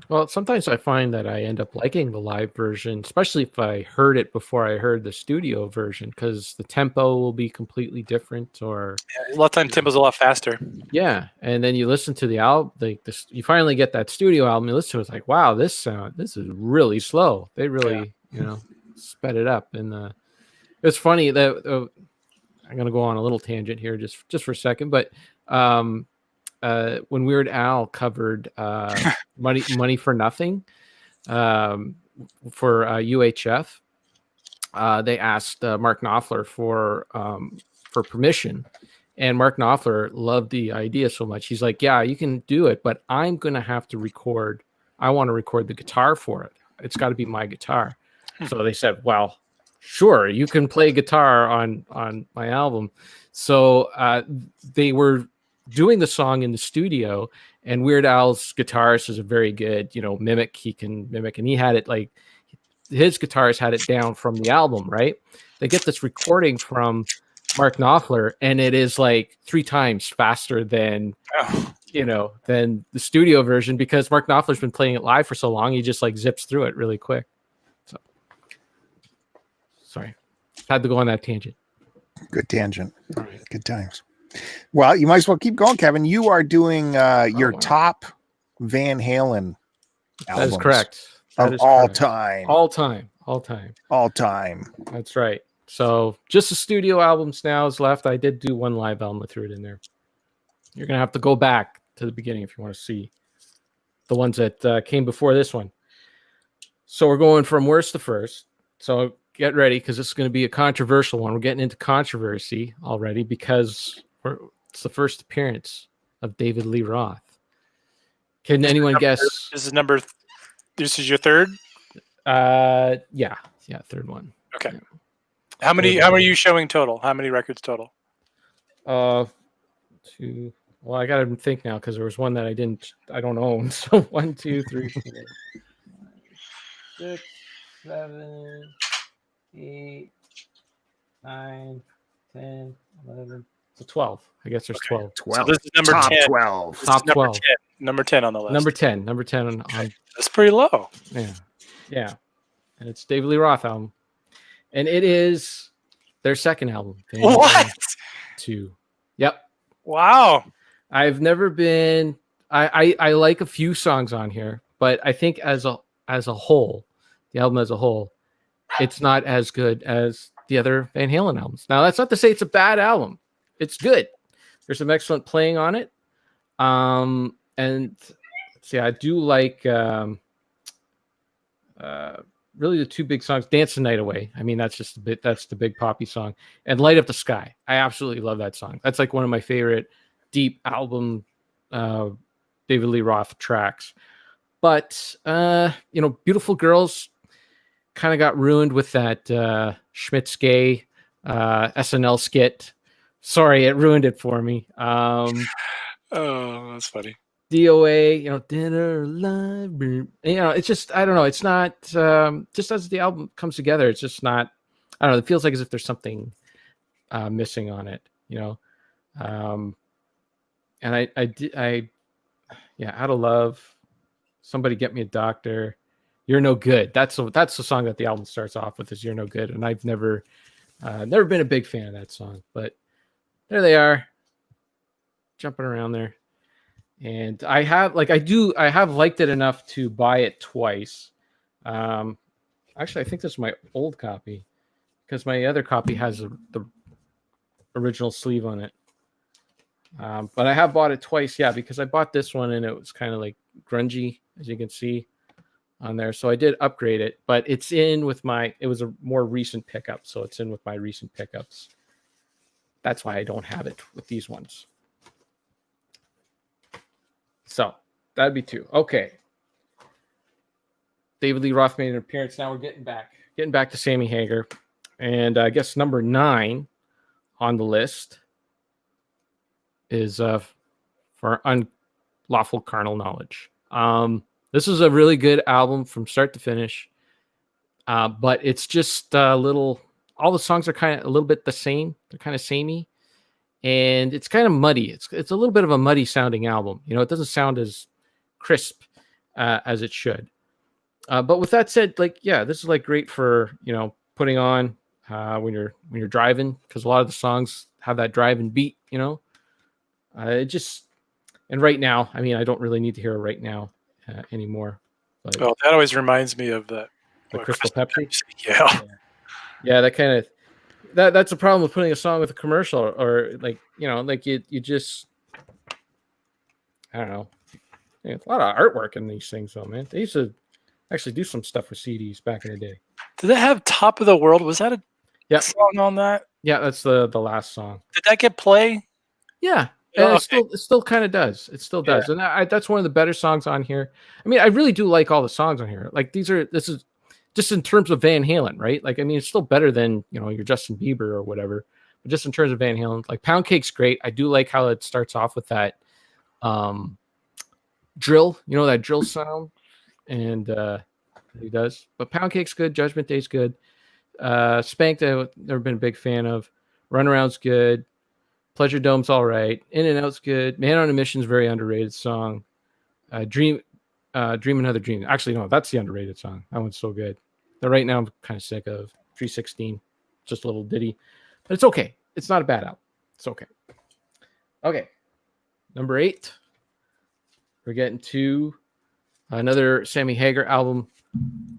Well, sometimes I find that I end up liking the live version, especially if I heard it before I heard the studio version, because the tempo will be completely different. Or a lot of time tempo's a lot faster. Yeah, and then you listen to the album, you finally get that studio album. You listen to it, it's like, wow, this is really slow. They really, sped it up. And it's funny that I'm gonna go on a little tangent here, just for a second, but when Weird Al covered Money for Nothing for UHF, they asked Mark Knopfler for permission, and Mark Knopfler loved the idea so much. He's like, yeah, you can do it, but I'm gonna have to record. I want to record the guitar for it. It's got to be my guitar. So they said, well, sure, you can play guitar on my album. So they were doing the song in the studio, and Weird Al's guitarist is a very good, mimic. He can mimic, and he had it like his guitarist had it down from the album, right? They get this recording from Mark Knopfler, and it is like 3 times faster than than the studio version, because Mark Knopfler's been playing it live for so long. He just like zips through it really quick. So sorry, had to go on that tangent. Good tangent. Good times. Well, you might as well keep going, Kevin. You are doing your top Van Halen albums. That is correct. Of all time. All time. That's right. So just the studio albums now is left. I did do one live album. I threw it in there. You're going to have to go back to the beginning if you want to see the ones that came before this one. So we're going from worst to first. So get ready, because this is going to be a controversial one. We're getting into controversy already, because it's the first appearance of David Lee Roth. Can anyone guess? This is your third? Yeah, third one. Okay. Yeah. How many are you showing total? How many records total? 2. Well, I gotta think now, because there was one that I don't own. So 1, 2, 3, 4, 5, 6, 7, 8, 9, 10, 11. So 12. I guess there's 12. So this is number top 10. 12. Top 12. Number 10 on the list. Number 10 on That's pretty low. Yeah. Yeah, and it's David Lee Roth album, and it is their second album. What? 2. Yep. Wow. I've never been. I like a few songs on here, but I think as a whole, the album as a whole, it's not as good as the other Van Halen albums. Now, that's not to say it's a bad album. It's good. There's some excellent playing on it. And see, I do like really the two big songs, Dance the Night Away. I mean, that's the big poppy song. And Light Up the Sky. I absolutely love that song. That's like one of my favorite deep album David Lee Roth tracks. But Beautiful Girls kind of got ruined with that Schmidt's Gay SNL skit. Sorry, it ruined it for me. Oh, that's funny. DOA, dinner, live, it's just, I don't know. It's not, just as the album comes together, it's just not, I don't know. It feels like as if there's something missing on it, and Out of Love, Somebody Get Me a Doctor, You're No Good. That's the song that the album starts off with, is You're No Good. And I've never been a big fan of that song, but there they are jumping around there. And I have liked it enough to buy it twice. Actually, I think this is my old copy because my other copy has the original sleeve on it. But I have bought it twice, because I bought this one and it was kind of like grungy, as you can see on there. So I did upgrade it, but it's in with it was a more recent pickup. So it's in with my recent pickups. That's why I don't have it with these ones. So that'd be 2. Okay. David Lee Roth made an appearance. Now we're getting back to Sammy Hagar. And I guess number 9 on the list is for Unlawful Carnal Knowledge. This is a really good album from start to finish. But it's just all the songs are kind of a little bit the same. They're kind of samey. And it's kind of muddy. It's a little bit of a muddy sounding album. It doesn't sound as crisp as it should. But with that said, this is great for putting on when you're driving, because a lot of the songs have that driving beat. It just, and right now, I mean, I don't really need to hear it right now anymore. But well, that always reminds me of the Crystal Pepsi. Yeah, that kind of. That's a problem with putting a song with a commercial, or you just, I don't know. There's a lot of artwork in these things, though, man. They used to actually do some stuff with CDs back in the day. Did they have Top of the World? Was that a song on that? Yeah, that's the last song. Did that get play? Yeah, and it still kind of does. It still does, and that's one of the better songs on here. I mean, I really do like all the songs on here. This is. Just in terms of Van Halen, right? It's still better than, your Justin Bieber or whatever. But just in terms of Van Halen, Pound Cake's great. I do like how it starts off with that drill, that drill sound. And he does. But Pound Cake's good. Judgment Day's good. Spanked, I've never been a big fan of. Runaround's good. Pleasure Dome's all right. In and Out's good. Man on a Mission's very underrated song. Dream Another Dream. Actually, no, that's the underrated song. That one's so good. But right now, I'm kind of sick of 316. Just a little ditty. But it's okay. It's not a bad album. It's okay. Okay. Number 8. We're getting to another Sammy Hagar album,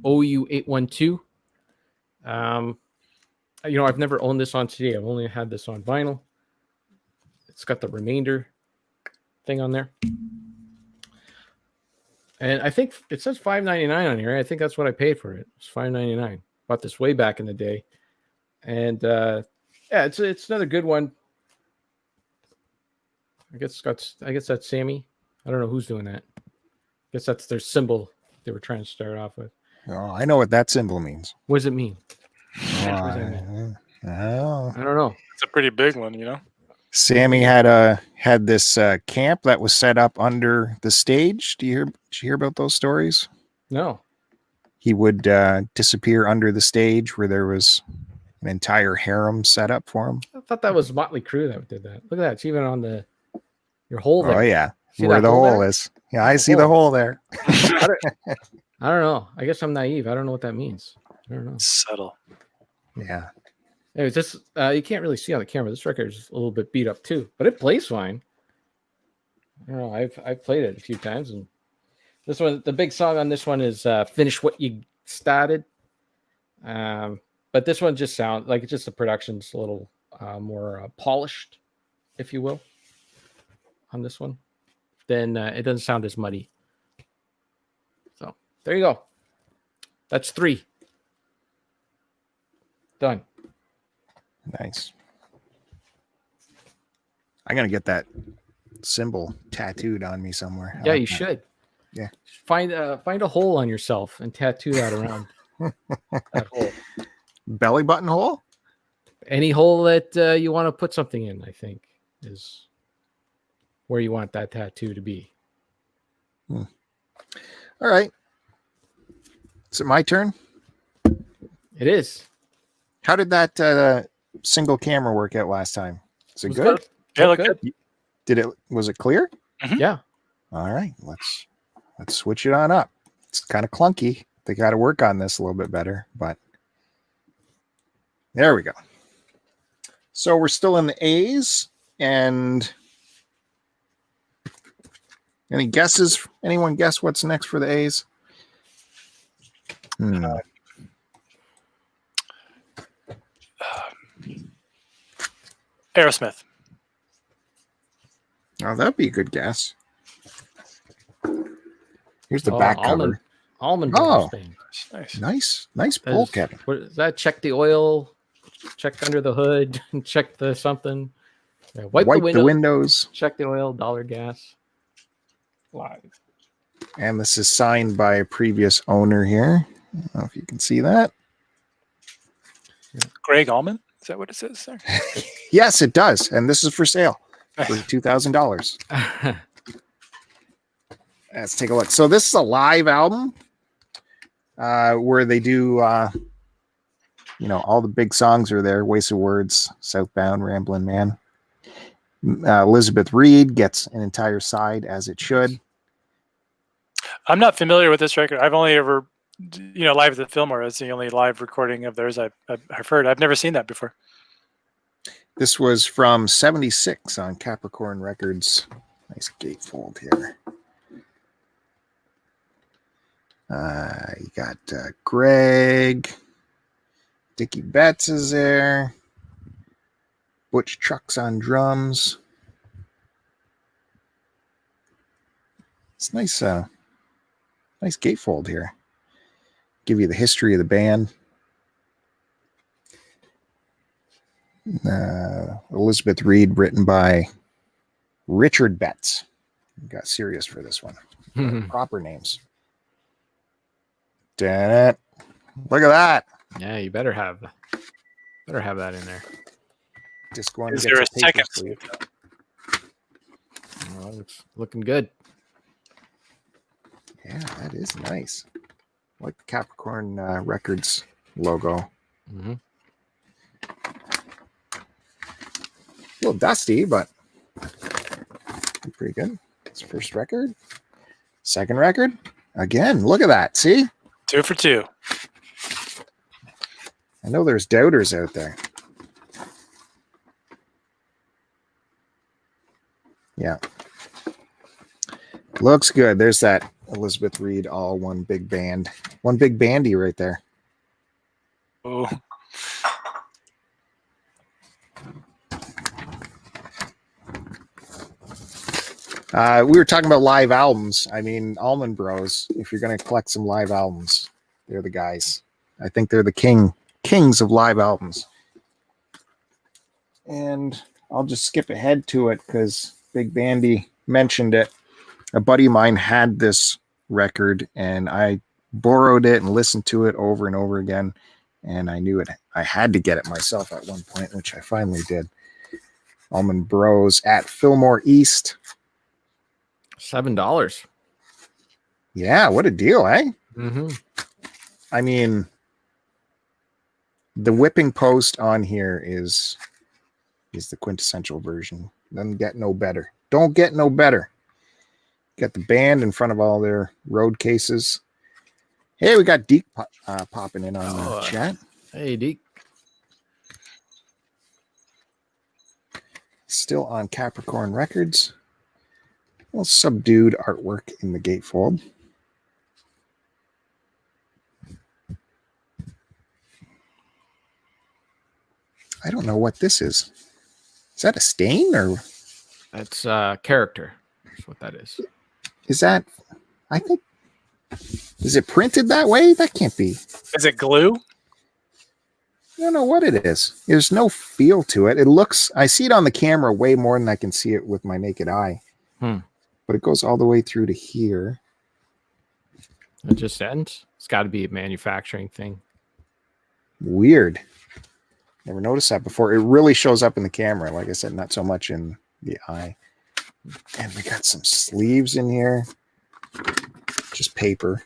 OU 812. I've never owned this on CD. I've only had this on vinyl. It's got the remainder thing on there. And I think it says $5.99 on here. I think that's what I paid for it. It's $5.99. Bought this way back in the day. And it's another good one. I guess that's Sammy. I don't know who's doing that. I guess that's their symbol they were trying to start off with. Oh, I know what that symbol means. What does it mean? I don't know. It's a pretty big one, Sammy had this camp that was set up under the stage. Did you hear about those stories? No. He would disappear under the stage where there was an entire harem set up for him. I thought that was Motley Crue that did that. Look at that. It's even on your hole there. Oh, yeah. See where the hole there? is. Yeah, I see the hole there. I I don't know. I guess I'm naive. I don't know what that means. I don't know. Subtle. Yeah. Anyways, this you can't really see on the camera. This record is a little bit beat up too, but it plays fine. I don't know. I've played it a few times, and this one, the big song on this one is "Finish What You Started." But this one just sounds like it's just the production's a little more polished, if you will, on this one. Then it doesn't sound as muddy. So there you go. That's 3. Done. Nice. I'm gonna get that symbol tattooed on me somewhere. Yeah, you should. Yeah. Find a hole on yourself and tattoo that around that hole. Belly button hole? Any hole that you want to put something in, I think, is where you want that tattoo to be. All right. Is it my turn? It is. How did that single camera work out last time? Is it good? Yeah, look good. Was it clear? Mhm. Yeah. All right. Let's switch it on up. It's kind of clunky. They got to work on this a little bit better, but there we go. So we're still in the A's, and any guesses? Anyone guess what's next for the A's? Aerosmith. Oh, that'd be a good guess. Here's the back cover. Almond Oh. Brothers Band. Nice. Nice pull, Kevin. What is that? Check the oil, check under the hood, and check the something. Yeah, wipe the windows. Check the oil, dollar gas. Live. And this is signed by a previous owner here. I don't know if you can see that. Greg Allman. Is that what it says there? Yes, it does. And this is for sale for $2,000. Let's take a look. So this is a live album where they do, all the big songs are there. Wasted Words, Southbound, Ramblin' Man. Elizabeth Reed gets an entire side, as it should. I'm not familiar with this record. I've only ever, Live at the Fillmore is the only live recording of theirs I've heard. I've never seen that before. This was from 76 on Capricorn Records. Nice gatefold here. You got Greg. Dickie Betts is there. Butch Trucks on drums. It's nice, nice gatefold here. Give you the history of the band. Elizabeth Reed, written by Richard Betts. Got serious for this one. Proper names. Damn it. Look at that. Yeah, you better have that in there. Just going Is to there get a the second? sleeve. Well, it's looking good. Yeah, that is nice. I like the Capricorn Records logo. Mm-hmm. A little dusty, but pretty good. It's first record. Second record. Again, look at that. See? 2 for 2. I know there's doubters out there. Yeah. Looks good. There's that Elizabeth Reed, all one big band. One big bandy right there. Oh. We were talking about live albums. I mean, Allman Bros, if you're going to collect some live albums, they're the guys. I think they're the kings of live albums. And I'll just skip ahead to it because Big Bandy mentioned it. A buddy of mine had this record, and I borrowed it and listened to it over and over again. And I knew it. I had to get it myself at one point, which I finally did. Allman Bros at Fillmore East. $7. Yeah, what a deal, eh? Mm-hmm. I mean, the whipping post on here is the quintessential version. Doesn't get no better. Don't get no better. Got the band in front of all their road cases. Hey, we got Deke popping in on the Oh, chat. Hey, Deke. Still on Capricorn Records. Well, subdued artwork in the gatefold. I don't know what this is. Is that a stain or That's character. That's what that is. is that? I think. Is it printed that way? That can't be. Is it glue? I don't know what it is. There's no feel to it. It looks. I see it on the camera way more than I can see it with my naked eye. But it goes all the way through to here. It just ends. It's got to be a manufacturing thing. Weird. Never noticed that before. It really shows up in the camera. Like I said, not so much in the eye. And we got some sleeves in here. Just paper.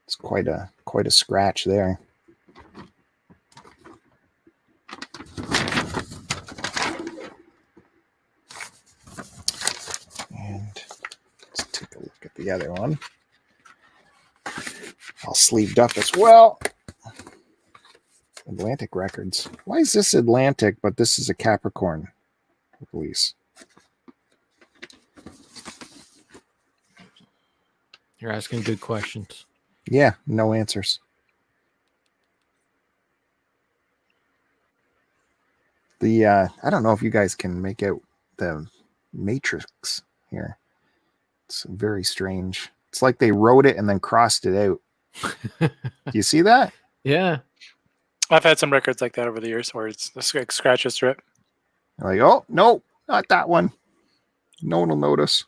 It's quite a scratch there. And let's take a look at the other one. All sleeved up as well. Atlantic Records. Why is this Atlantic, but this is a Capricorn release? You're asking good questions. Yeah, no answers. The I don't know if you guys can make out the matrix here. It's very strange. It's like they wrote it and then crossed it out. Do you see that? Yeah. I've had some records like that over the years where it's like scratch a strip. Like, oh no, not that one. No one will notice.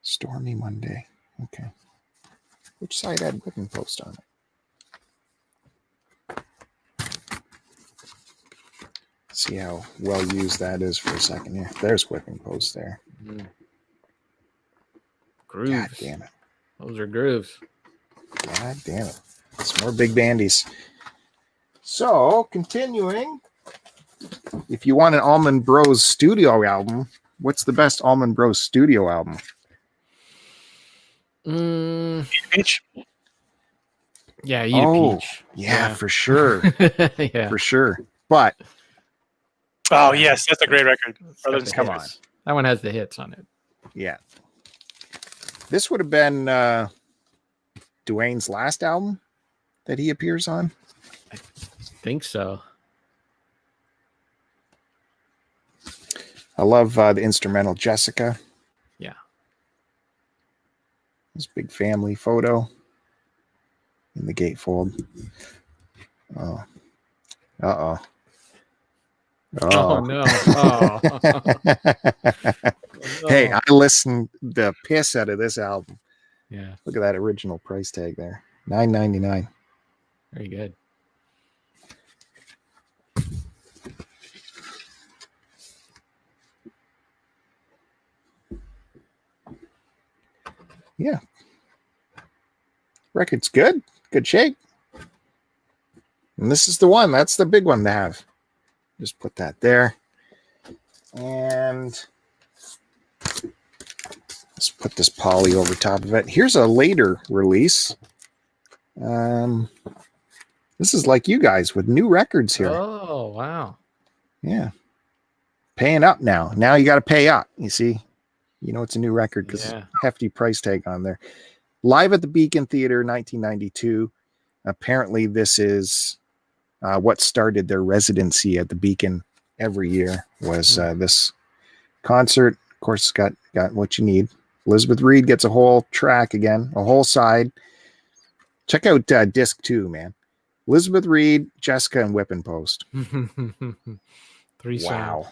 Stormy Monday. Okay. Which side had whipping post on it? See how well used that is for a second here. There's whipping post there. Grooves. God damn it. Those are grooves. God damn it. Some more big bandies. So, continuing. If you want an Allman Bros studio album, what's the best Allman Bros studio album? Peach. Yeah, Eat a Peach. Yeah, for sure. Yeah. For sure. But Oh yes, that's a great record. Got the come hits. on. That one has the hits on it. yeah. This would have been Dwayne's last album that he appears on. I think so. I love the instrumental Jessica. Yeah. This big family photo in the gatefold. Oh. Uh-oh. Oh no. Oh. Hey, I listened the piss out of this album. Yeah. Look at that original price tag there. $9.99. Very good. Yeah. Record's good. Good shape. And this is the one. That's the big one to have. Just put that there. And let's put this poly over top of it. Here's a later release. This is like you guys with new records here. Oh, wow. Yeah. Paying up now. Now you got to pay up. You see? You know it's a new record because it's a hefty price tag on there. Live at the Beacon Theater, 1992. Apparently this is what started their residency at the Beacon every year was this concert. Of course, it's got what you need. Elizabeth Reed gets a whole track again, a whole side. Check out disc 2, man. Elizabeth Reed, Jessica, and Whippin' Post. 3 Wow.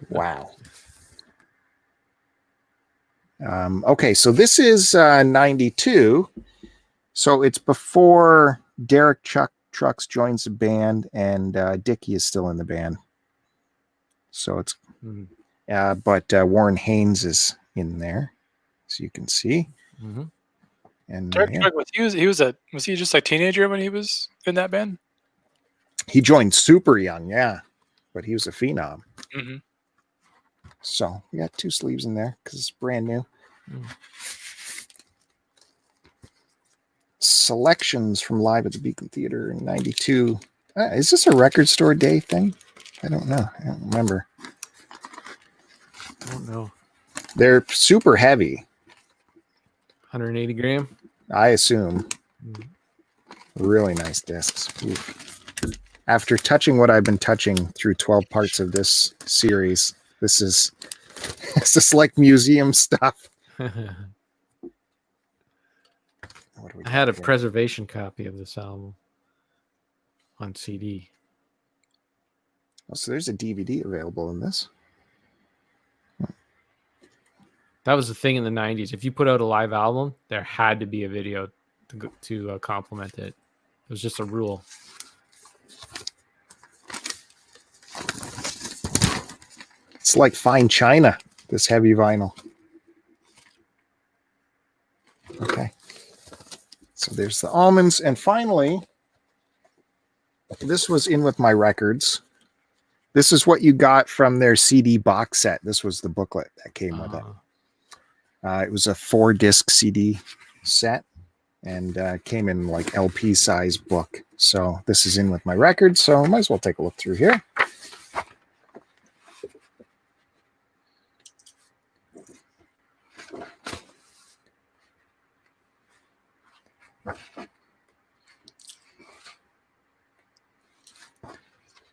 Wow. Okay, so this is 92. So it's before Derek Trucks joins the band and Dickie is still in the band. So it's, but Warren Haynes is in there, so you can see. And Derek Truck, was he just a teenager when he was in that band? He joined super young, yeah. but he was a phenom. Mm-hmm. So we got 2 sleeves in there because it's brand new. Selections from live at the Beacon Theater in '92. Is this a record store day thing? I don't know. I don't remember. I don't know. They're super heavy. 180 gram. I assume. Really nice discs. Oof. After touching what I've been touching through 12 parts of this series, this is like museum stuff. I had a preservation copy of this album on CD. Oh, so there's a DVD available in this. That was the thing in the 90s. If you put out a live album, there had to be a video to complement it. It was just a rule. It's like fine china, this heavy vinyl. Okay. So there's the almonds. And finally, this was in with my records. This is what you got from their CD box set. This was the booklet that came with it. It was a 4-disc CD set and came in like LP size book. So this is in with my records. So I might as well take a look through here.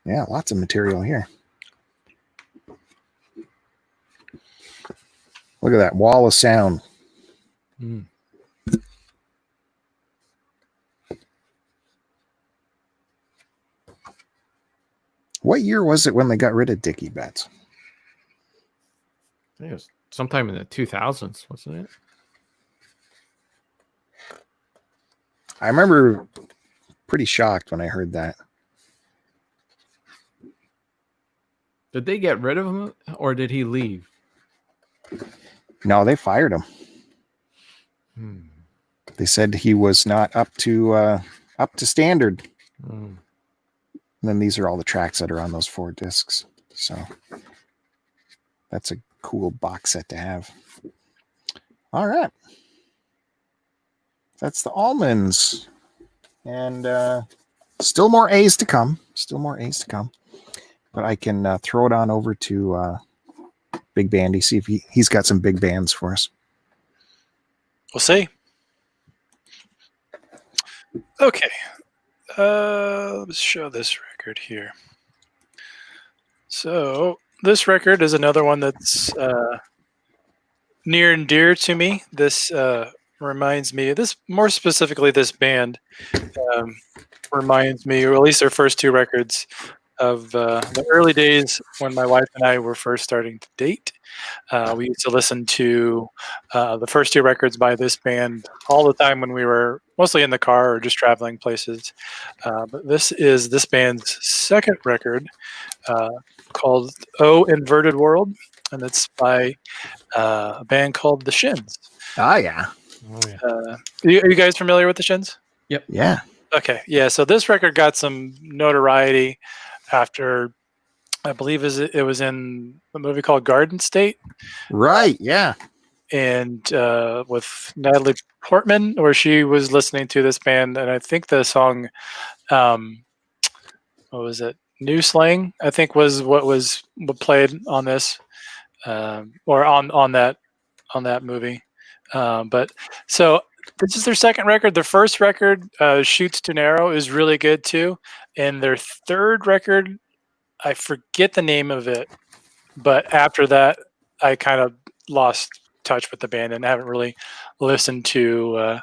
Yeah, lots of material here. Look at that wall of sound. What year was it when they got rid of Dickie Betts? I think it was sometime in the 2000s, wasn't it? I remember pretty shocked when I heard that. Did they get rid of him or did he leave? No, they fired him. They said he was not up to standard. And then these are all the tracks that are on those 4 discs. So that's a cool box set to have. All right. That's the almonds. And still more A's to come. Still more A's to come. But I can throw it on over to Big Bandy, see if he's got some big bands for us. We'll see. Okay. Let's show this record here. So this record is another one that's near and dear to me. This reminds me, more specifically, this band reminds me, or at least their first 2 records, of the early days when my wife and I were first starting to date. We used to listen to the first 2 records by this band all the time when we were mostly in the car or just traveling places. But this is this band's second record called Oh Inverted World, and it's by a band called The Shins. Oh, yeah. Oh, Are yeah. you guys familiar with The Shins? Yep. Yeah. Okay. Yeah. So this record got some notoriety after, I believe it was in a movie called Garden State. Right. Yeah. And with Natalie Portman, where she was listening to this band, and I think the song, what was it? New Slang, I think was what played on this, or on that movie. But so this is their second record. Their first record, Shoots Too Narrow, is really good too. And their third record, I forget the name of it, but after that, I kind of lost touch with the band and haven't really listened to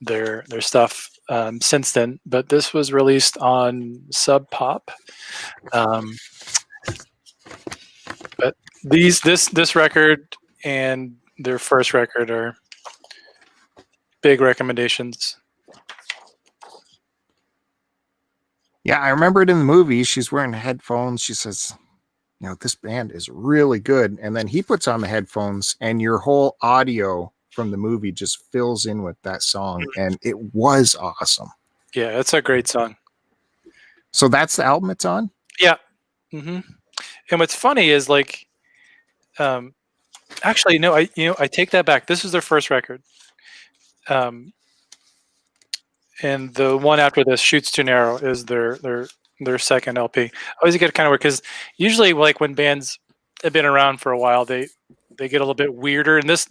their stuff since then. But this was released on Sub Pop. But this record and their first record are big recommendations. Yeah, I remember it in the movie. She's wearing headphones. She says, you know, this band is really good. And then he puts on the headphones and your whole audio from the movie just fills in with that song. And it was awesome. Yeah, it's a great song. So that's the album it's on? Yeah. hmm And what's funny is like, actually, no, I take that back. This is their first record. And the one after this, "Shoots Too Narrow," is their second LP. I always get kind of weird because usually, like when bands have been around for a while, they get a little bit weirder. And this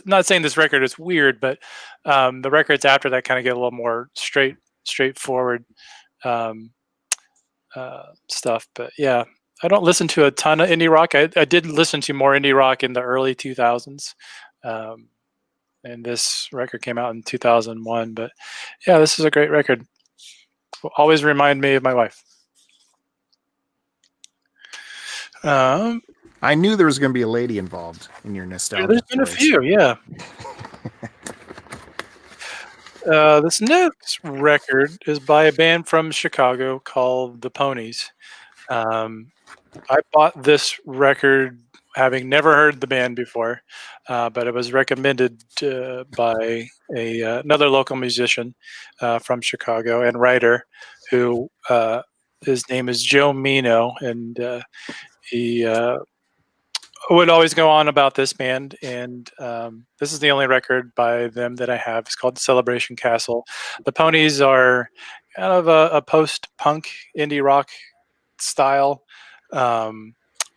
not saying this record is weird, but the records after that kind of get a little more straightforward um, stuff. But yeah, I don't listen to a ton of indie rock. I did listen to more indie rock in the early 2000s. Um, and this record came out in 2001. But yeah, this is a great record. Will always remind me of my wife. I knew there was going to be a lady involved in your nostalgia. There's been a few, yeah. This next record is by a band from Chicago called The Ponies. I bought this record having never heard the band before, but it was recommended by another local musician from Chicago and writer who his name is Joe Mino, and he would always go on about this band. And this is the only record by them that I have. It's called Celebration Castle. The Ponies are kind of a post-punk indie rock style.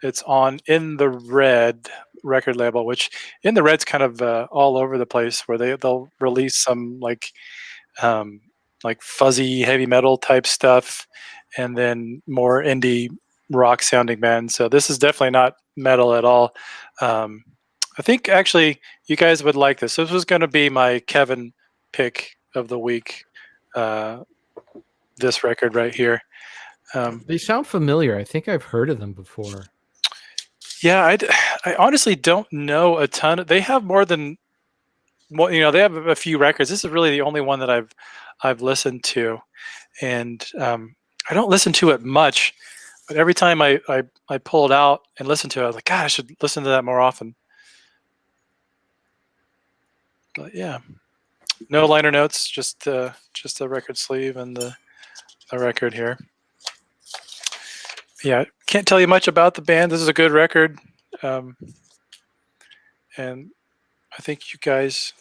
It's on In the Red record label, which In the Red's kind of all over the place, where they'll release some like fuzzy heavy metal type stuff, and then more indie rock sounding bands. So this is definitely not metal at all. I think actually you guys would like this. This was going to be my Kevin pick of the week. This record right here. They sound familiar. I think I've heard of them before. Yeah, I honestly don't know a ton. They have more than, well, they have a few records. This is really the only one that I've listened to, and I don't listen to it much, but every time I pull it out and listen to it, I was like, God, I should listen to that more often. But yeah, no liner notes, just the record sleeve and the record here. Yeah, can't tell you much about the band. This is a good record, and I think you guys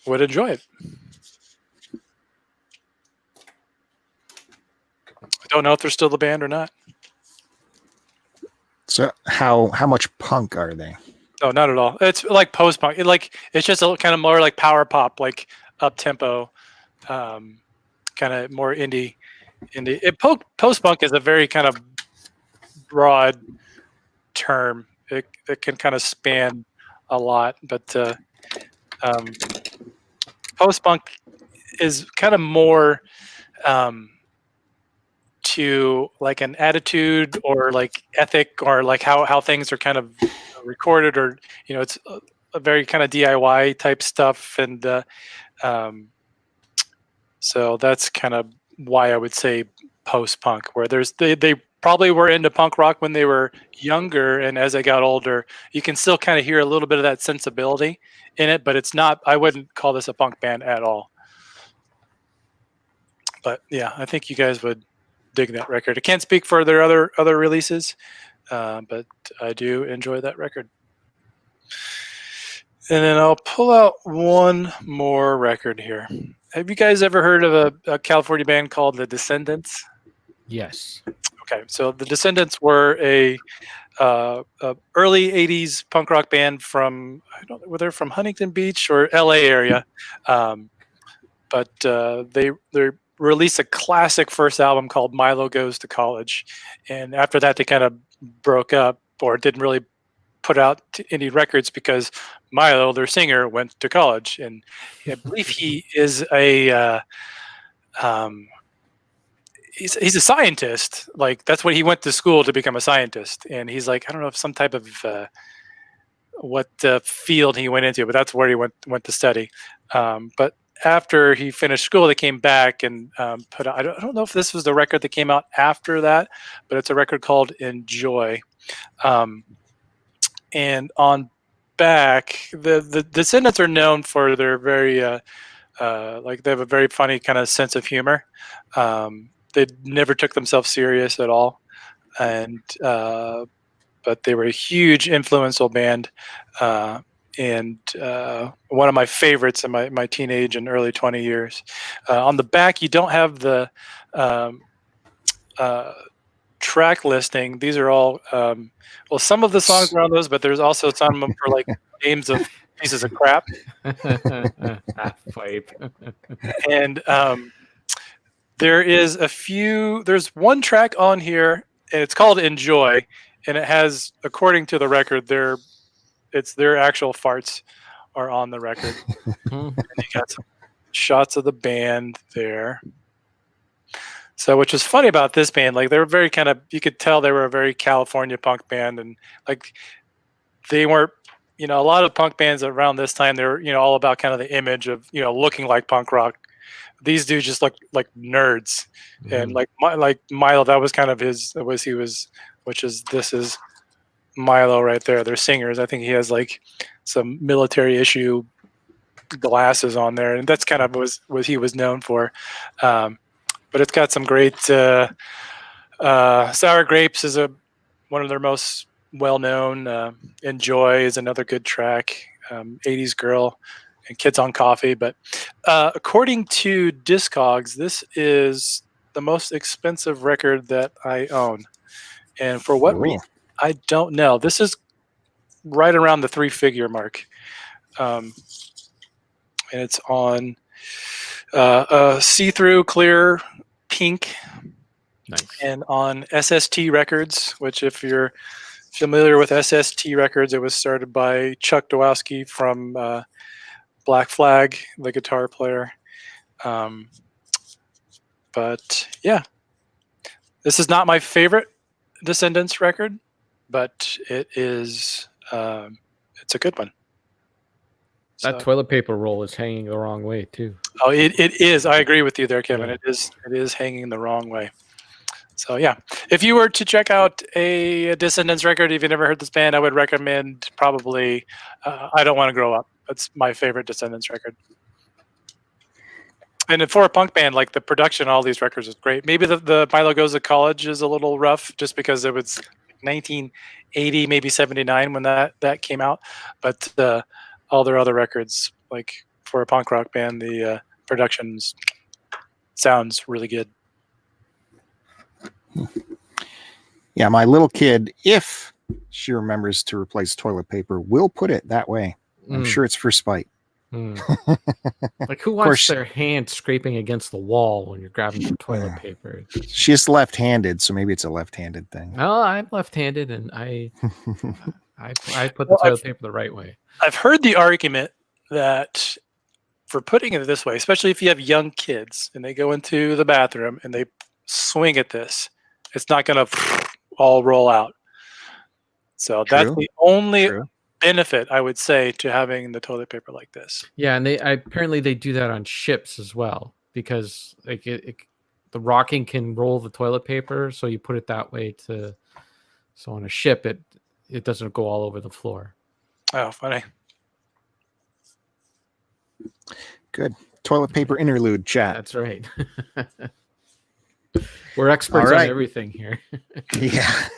would enjoy it. I don't know if they're still the band or not. So how much punk are they? No, not at all. It's like post-punk. It's just a kind of more like power pop, like up-tempo, kind of more indie. Post-punk is a very kind of broad term. It can kind of span a lot, but post-punk is kind of more to like an attitude or like ethic or like how things are kind of recorded, or it's a very kind of DIY type stuff, and so that's kind of why I would say post-punk, where they probably were into punk rock when they were younger, and as they got older, you can still kind of hear a little bit of that sensibility in it, but it's not. I wouldn't call this a punk band at all. But yeah, I think you guys would dig that record. I can't speak for their other releases, but I do enjoy that record. And then I'll pull out one more record here. Have you guys ever heard of a California band called The Descendants? Yes. Okay, so The Descendants were a early '80s punk rock band from, I don't know whether they're from Huntington Beach or LA area, but they released a classic first album called Milo Goes to College, and after that they kind of broke up or didn't really put out any records because Milo, their singer, went to college, and I believe he is he's a scientist. Like that's what he went to school to become a scientist, and he's like, I don't know if some type of what field he went into, but that's where he went to study. But after he finished school, they came back and put out, I don't know if this was the record that came out after that, but it's a record called Enjoy. And on back, the Descendants are known for their very like they have a very funny kind of sense of humor. they never took themselves serious at all, and but they were a huge influential band, and one of my favorites in my teenage and early 20 years. On the back, you don't have the track listing. These are all well, some of the songs are on those, but there's also some of them for like names of pieces of crap. Pipe. And there's one track on here, and it's called Enjoy, and it has, according to the record, their actual farts are on the record. And you got some shots of the band there. So, which was funny about this band, like they were very kind of, you could tell they were a very California punk band, and like they weren't, a lot of punk bands around this time, they were, all about kind of the image of, looking like punk rock. These dudes just looked like nerds, and like Milo, that was kind of this is Milo right there. They're singers. I think he has like some military issue glasses on there, and that's kind of what he was known for. But it's got some great Sour Grapes is one of their most well-known. Enjoy is another good track. 80s Girl and Kids on Coffee. But according to Discogs, this is the most expensive record that I own. And for what reason, I don't know. This is right around the 3-figure mark. And it's on a see-through clear pink. Nice. And on SST Records, which if you're familiar with SST Records, it was started by Chuck Dowowski from Black Flag, the guitar player. But yeah, this is not my favorite Descendants record, but it is it's a good one. That toilet paper roll is hanging the wrong way too. Oh, it is. I agree with you there, Kevin. Yeah. It is hanging the wrong way. So yeah, if you were to check out a Descendants record, if you've never heard this band, I would recommend probably I Don't Want to Grow Up. That's my favorite Descendants record. And for a punk band, like the production on all these records is great. Maybe the Milo Goes to College is a little rough just because it was 1980, maybe 79 when that came out. But all their other records, like for a punk rock band, the productions sounds really good. Yeah, my little kid, if she remembers to replace toilet paper, will put it that way. I'm sure it's for spite. Like who wants their hand scraping against the wall when you're grabbing for toilet paper? She's left-handed, so maybe it's a left-handed thing. No, I'm left-handed, and I put the toilet paper the right way. I've heard the argument that for putting it this way, especially if you have young kids and they go into the bathroom and they swing at this, it's not going to all roll out. So that's the only benefit, I would say, to having the toilet paper like this. Yeah, and apparently they do that on ships as well, because like the rocking can roll the toilet paper, so you put it that way so on a ship it doesn't go all over the floor. Oh, funny. Good. Toilet paper interlude chat. That's right. We're experts on everything here. Yeah.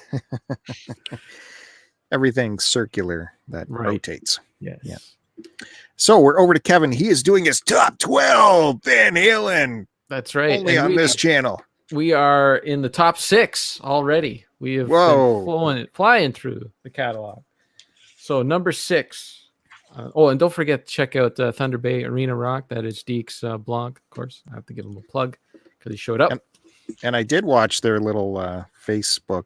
Everything circular that rotates. Yes. Yeah. So we're over to Kevin. He is doing his top 12 Van Halen. That's right. Only on this channel. We are in the top 6 already. We have been flying through the catalog. So number 6. And don't forget to check out Thunder Bay Arena Rock. That is Deke's blog, of course. I have to give him a plug because he showed up. And I did watch their little Facebook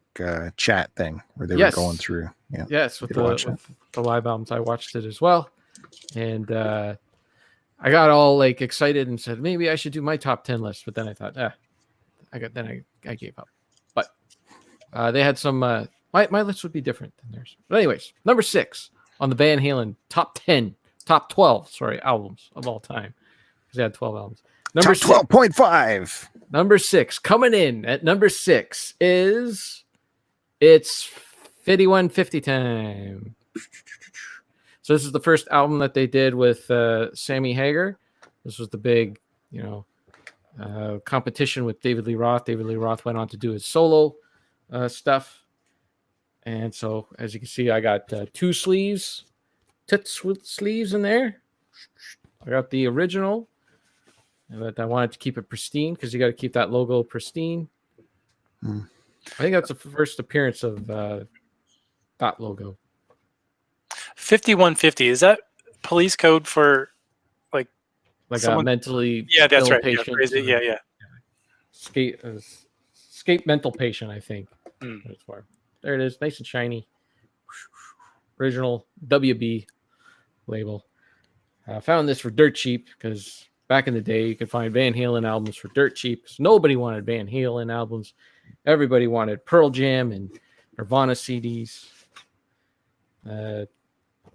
chat thing where they were going through. Yeah. Yes, with the live albums. I watched it as well. And I got all like excited and said, maybe I should do my top 10 list. But then I thought, I gave up. But they had some, my list would be different than theirs. But anyways, number 6 on the Van Halen top 12, albums of all time. Because they had 12 albums. Number 12.5. Number 6. Coming in at number 6 is It's 5150 Time. So this is the first album that they did with Sammy Hagar. This was the big, competition with David Lee Roth. David Lee Roth went on to do his solo stuff. And so, as you can see, I got 2 sleeves, sleeves in there. I got the original, but I wanted to keep it pristine because you got to keep that logo pristine. I think that's the first appearance of that logo. 5150, is that police code for like a mentally that's ill right. patient? Yeah. Escape mental patient, I think. That's for. There it is, nice and shiny. Original WB label. I found this for dirt cheap because back in the day you could find Van Halen albums for dirt cheap. So nobody wanted Van Halen albums. Everybody wanted Pearl Jam and Nirvana CDs. Van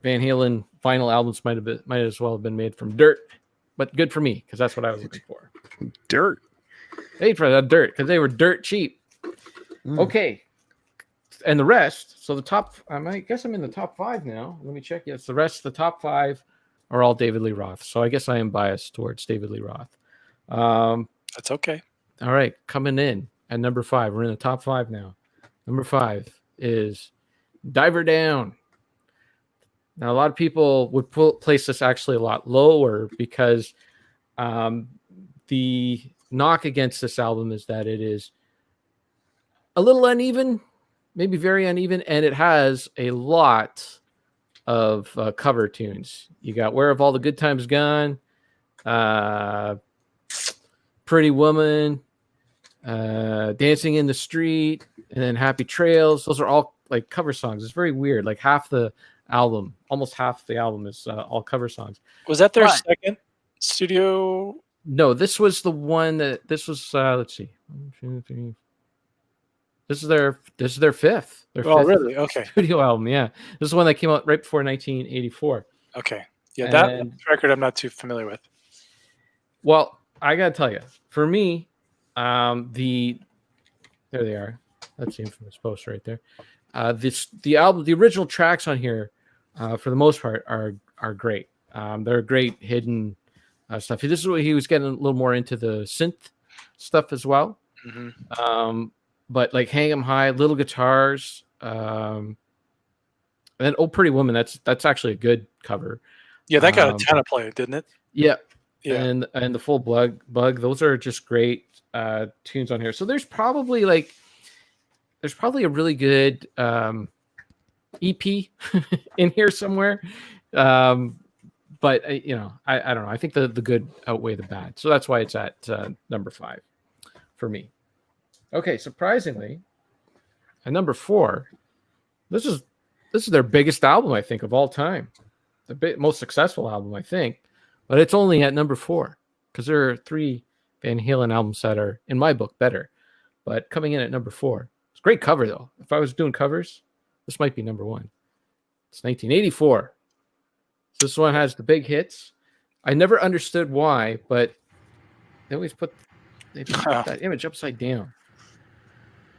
Halen vinyl albums might as well have been made from dirt, but good for me because that's what I was looking for. Dirt. Paid for that dirt because they were dirt cheap. Okay. And the rest, so the top, I guess I'm in the top 5 now. Let me check. Yes, the rest, the top 5 are all David Lee Roth. So I guess I am biased towards David Lee Roth. That's okay. All right, coming in at number 5. We're in the top 5 now. Number 5 is Diver Down. Now, a lot of people would place this actually a lot lower because the knock against this album is that it is a little uneven, maybe very uneven, and it has a lot of cover tunes. You got Where Have All the Good Times Gone, Pretty Woman, Dancing in the Street, and then Happy Trails. Those are all like cover songs. It's very weird. Like almost half the album is all cover songs. Was that their second studio? No, this was the one let's see. 1, 2, 3. This is their 5th. Their 5th really? Okay. studio album. Yeah, this is one that came out right before 1984. Okay. Yeah, that record I'm not too familiar with. Well, I gotta tell you, for me, there they are. That's the infamous poster right there. The album, the original tracks on here, for the most part, are great. They're great hidden stuff. This is what he was getting a little more into the synth stuff as well. But like Hang 'Em High, little guitars, and then Oh Pretty Woman. That's actually a good cover. Yeah, that got a ton of play, didn't it? Yeah. And the Full Bug. Those are just great tunes on here. So there's probably a really good EP in here somewhere. But I don't know. I think the good outweigh the bad. So that's why it's at number 5 for me. Okay, surprisingly, at number 4, this is their biggest album, I think, of all time. The most successful album, I think. But it's only at number 4 because there are 3 Van Halen albums that are, in my book, better. But coming in at number 4. It's a great cover, though. If I was doing covers, this might be number 1. It's 1984. So this one has the big hits. I never understood why, but they always put that image upside down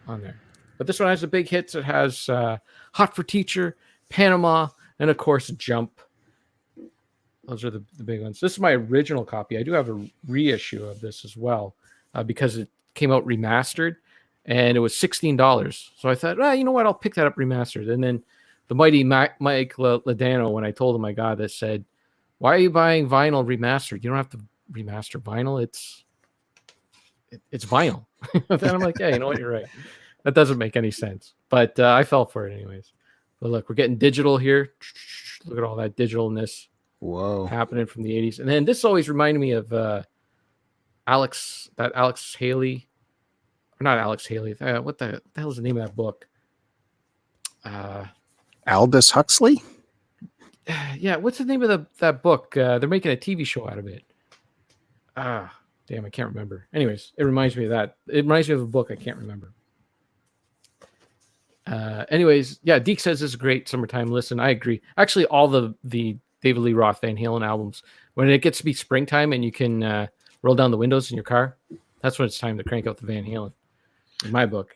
on there. But this one has the big hits. It has Hot for Teacher, Panama, and, of course, Jump. Those are the big ones. This is my original copy. I do have a reissue of this as well because it came out remastered, and it was $16. So I thought, you know what? I'll pick that up remastered. And then the mighty Mike Ladano, when I told him I got this, said, "Why are you buying vinyl remastered? You don't have to remaster vinyl. It's vinyl." Then I'm like, "Yeah, you know what? You're right. That doesn't make any sense." But I fell for it anyways. But look, we're getting digital here. Look at all that digitalness. Whoa. Happening from the 80s. And then this always reminded me of Alex Haley. Or not Alex Haley. What the hell is the name of that book? Aldous Huxley? Yeah, what's the name of that book? They're making a TV show out of it. Damn, I can't remember. Anyways, it reminds me of that. It reminds me of a book I can't remember. Anyways, yeah, Deke says this is a great summertime listen. I agree. Actually, all the David Lee Roth Van Halen albums, when it gets to be springtime and you can roll down the windows in your car, that's when it's time to crank out the Van Halen, in my book.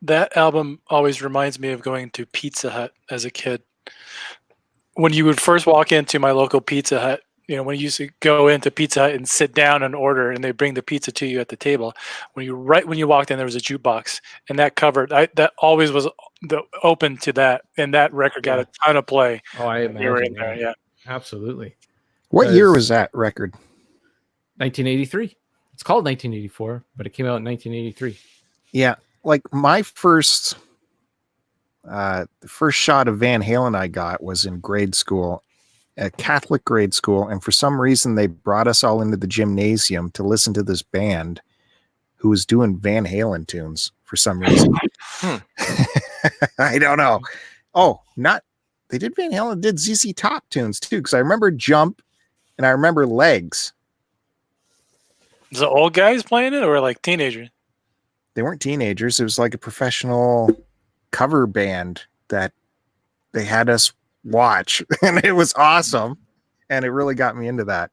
That album always reminds me of going to Pizza Hut as a kid. When you would first walk into my local Pizza Hut, when you used to go into Pizza Hut and sit down and order, and they bring the pizza to you at the table. When you walked in, there was a jukebox, and that covered. That always was open to that, and that record got a ton of play. Oh, I when we were in imagine. there, Yeah, yeah. absolutely. What year was that record? 1983. It's called 1984, but it came out in 1983. Yeah, like my first, the first shot of Van Halen I got was in grade school, a Catholic grade school, and for some reason they brought us all into the gymnasium to listen to this band who was doing Van Halen tunes for some reason. I don't know. Oh, they did Van Halen, did ZZ Top tunes too, because I remember Jump and I remember Legs. Was it old guys playing it or like teenagers? They weren't teenagers. It was like a professional cover band that they had us watch, and it was awesome, and it really got me into that.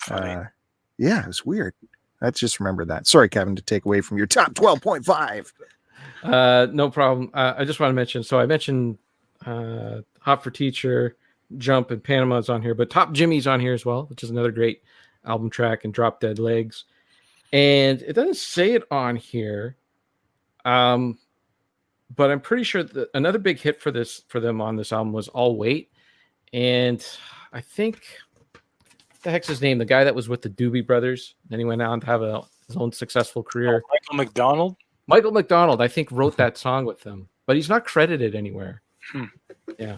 Yeah, it was weird. I just remember that. Sorry, Kevin, to take away from your top 12.5. No problem. I just want to mention, so I mentioned Hot for Teacher, Jump, and Panama's on here, but Top Jimmy's on here as well, which is another great album track, and Drop Dead Legs. And it doesn't say it on here, but I'm pretty sure that another big hit for them on this album was All Wait. And I think, the heck's his name? The guy that was with the Doobie Brothers. Then he went on to have his own successful career. Michael McDonald? Michael McDonald, I think, wrote that song with them, but he's not credited anywhere. Yeah.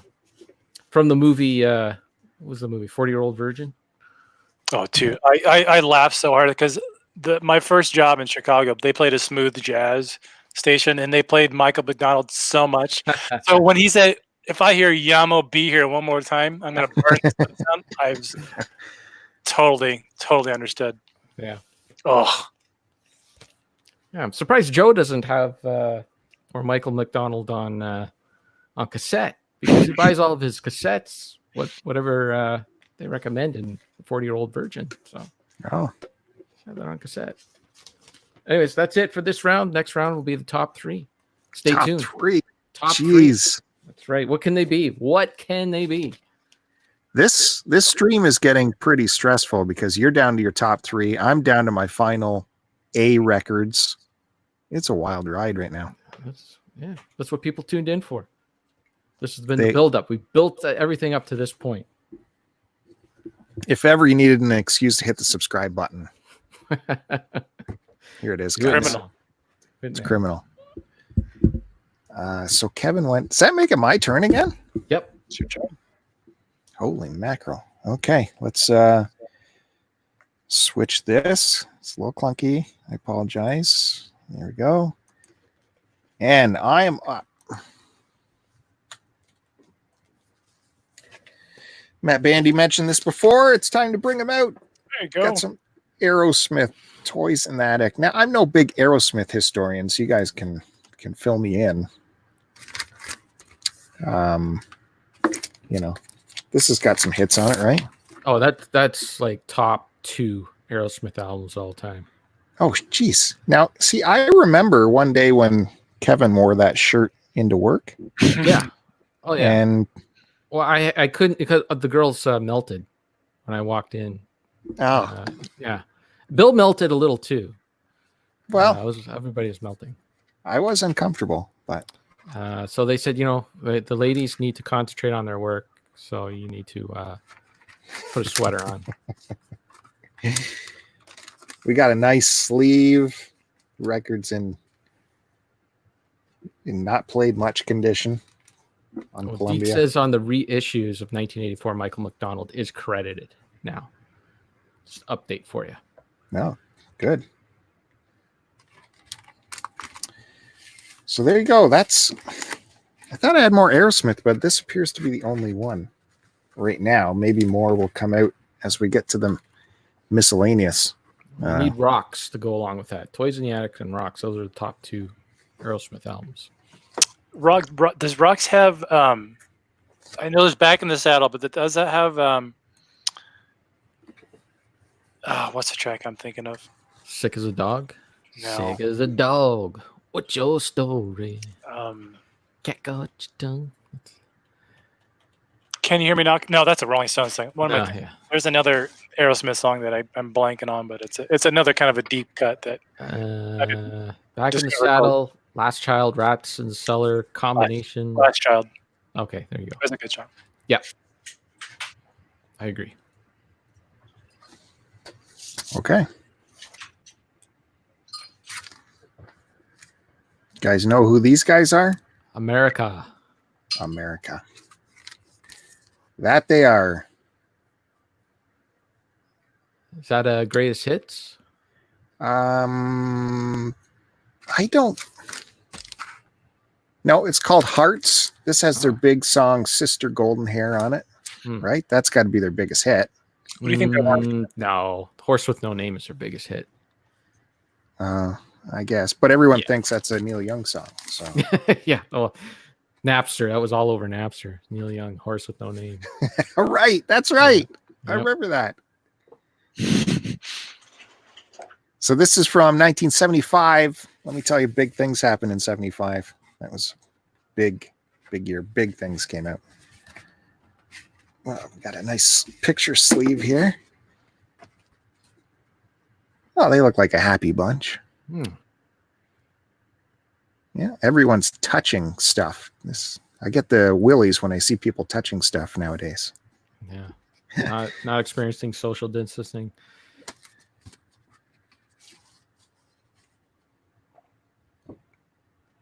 From the movie, what was the movie? 40-Year-Old Virgin? Oh, dude. I laughed so hard because my first job in Chicago, they played a smooth jazz station, and they played Michael McDonald so much. So when he said, "If I hear Yamo be here one more time, I'm gonna burn this down," I was totally understood. Yeah. Oh. Yeah, I'm surprised Joe doesn't have or Michael McDonald on cassette, because he buys all of his cassettes, whatever they recommend in 40-Year-Old Virgin. So have that on cassette. Anyways, that's it for this round. Next round will be the top three. Stay tuned. Top three. Top Jeez. three. That's right. What can they be? What can they be? This stream is getting pretty stressful because you're down to your top three. I'm down to my final A records. It's a wild ride right now. That's what people tuned in for. This has been the build-up. We built everything up to this point. If ever you needed an excuse to hit the subscribe button, here it is. Criminal. It's criminal. So Kevin went. Does that make it my turn again? Yep. It's your turn. Holy mackerel. Okay, let's switch this. It's a little clunky. I apologize. There we go. And I am up. Matt Bandy mentioned this before. It's time to bring him out. There you go. Got some Aerosmith toys in the attic. Now, I'm no big Aerosmith historian, so you guys can fill me in. This has got some hits on it, right? Oh, that's like top 2 Aerosmith albums all time. Oh, geez. Now, see, I remember one day when Kevin wore that shirt into work. Yeah. Oh, yeah. And well, I couldn't because the girls melted when I walked in. Oh, yeah. Bill melted a little too. Well, everybody was melting. I was uncomfortable, but so they said, the ladies need to concentrate on their work, so you need to put a sweater on. We got a nice sleeve. Records in not played much condition. On Columbia. Deke says on the reissues of 1984, Michael McDonald is credited now. Just update for you. No, good. So there you go. I thought I had more Aerosmith, but this appears to be the only one right now. Maybe more will come out as we get to the miscellaneous. We need Rocks to go along with that. Toys in the Attic and Rocks. Those are the top 2 Aerosmith albums. Does Rocks have I know there's Back in the Saddle, but does that have what's the track I'm thinking of? Sick as a Dog? No. Sick as a dog. What's your story? Cat got your tongue. Can You Hear Me Now? No, that's a Rolling Stones thing. Yeah. There's another Aerosmith song that I'm blanking on, but it's another kind of a deep cut that. Back in the Saddle, Last Child, Rats in the Cellar, combination. Last Child. Okay, there you go. That's a good song. Yeah, I agree. Okay. Guys know who these guys are? America. That they are. Is that a greatest hits? I don't. No, it's called Hearts. This has their big song "Sister Golden Hair" on it, right? That's got to be their biggest hit. What do you think? No, Horse with No Name is their biggest hit. I guess, but everyone thinks that's a Neil Young song. So yeah. Oh, Napster. That was all over Napster. Neil Young, Horse with No Name. Right. That's right. Yeah. I remember that. So this is from 1975. Let me tell you, big things happened in 75. That was big year. Big things came out. Well, we got a nice picture sleeve here. Oh, they look like a happy bunch. Yeah, everyone's touching stuff. I get the willies when I see people touching stuff nowadays. Yeah, not experiencing social distancing.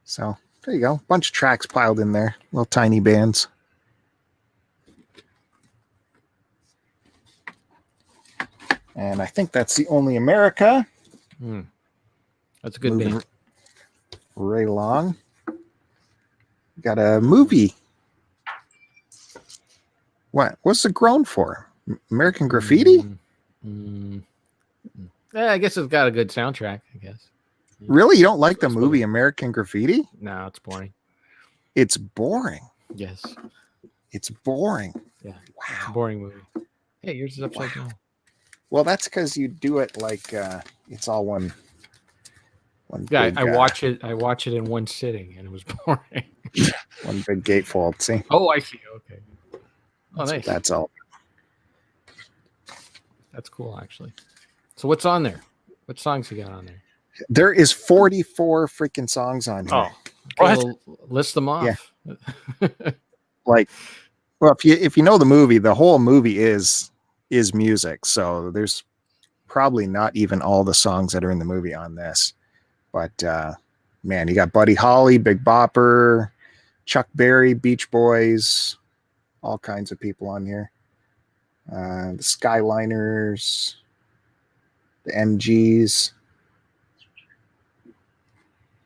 So there you go. Bunch of tracks piled in there. Little tiny bands. And I think that's the only America. That's a good band. Right along. Got a movie. What's it grown for? American Graffiti? Yeah, I guess it's got a good soundtrack, I guess. Really? You don't like the movie American Graffiti? No, it's boring. It's boring. Yes. It's boring. Yeah. Wow. It's a boring movie. Hey, yours is upside down. Well, that's because you do it like it's all one. Yeah, I watch it in one sitting, and it was boring. One big gatefold. See? Oh, I see. Okay. Oh, nice. That's all. That's cool, actually. So what's on there? What songs you got on there? There is 44 freaking songs on here. Oh, okay, well, list them off. Yeah. Well, if you know the movie, the whole movie is music. So there's probably not even all the songs that are in the movie on this. But man, you got Buddy Holly, Big Bopper, Chuck Berry, Beach Boys, all kinds of people on here. The Skyliners, the MGs.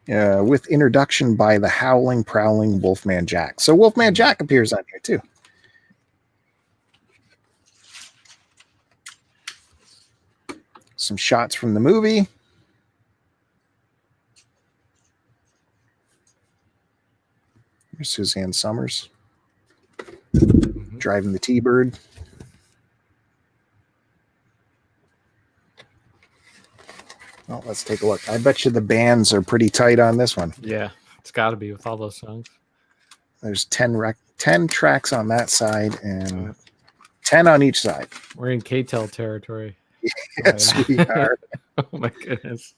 With introduction by the Howling, Prowling Wolfman Jack. So Wolfman Jack appears on here too. Some shots from the movie. Here's Suzanne Summers driving the T-Bird. Well, let's take a look. I bet you the bands are pretty tight on this one. Yeah, it's got to be with all those songs. There's 10 tracks on that side and 10 on each side. We're in K-Tel territory. Yes, we are. Oh my goodness.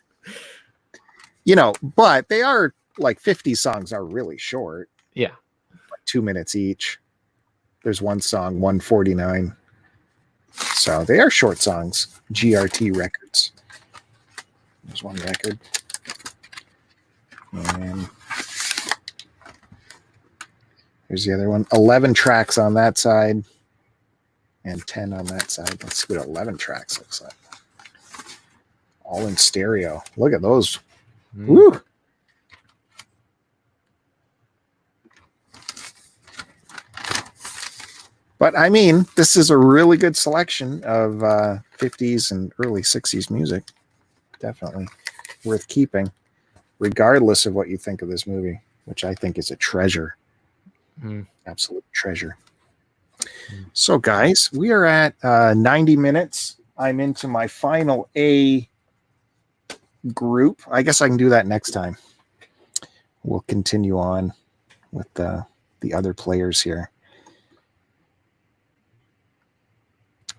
But they are like 50 songs are really short. Yeah. Like 2 minutes each. There's one song, 149. So they are short songs. GRT Records. There's one record. And here's the other one. 11 tracks on that side and 10 on that side. Let's see what 11 tracks looks like. All in stereo. Look at those. Woo! But I mean, this is a really good selection of 50s and early 60s music. Definitely worth keeping, regardless of what you think of this movie, which I think is a treasure. Absolute treasure. So, guys, we are at 90 minutes. I'm into my final A group. I guess I can do that next time. We'll continue on with the other players here.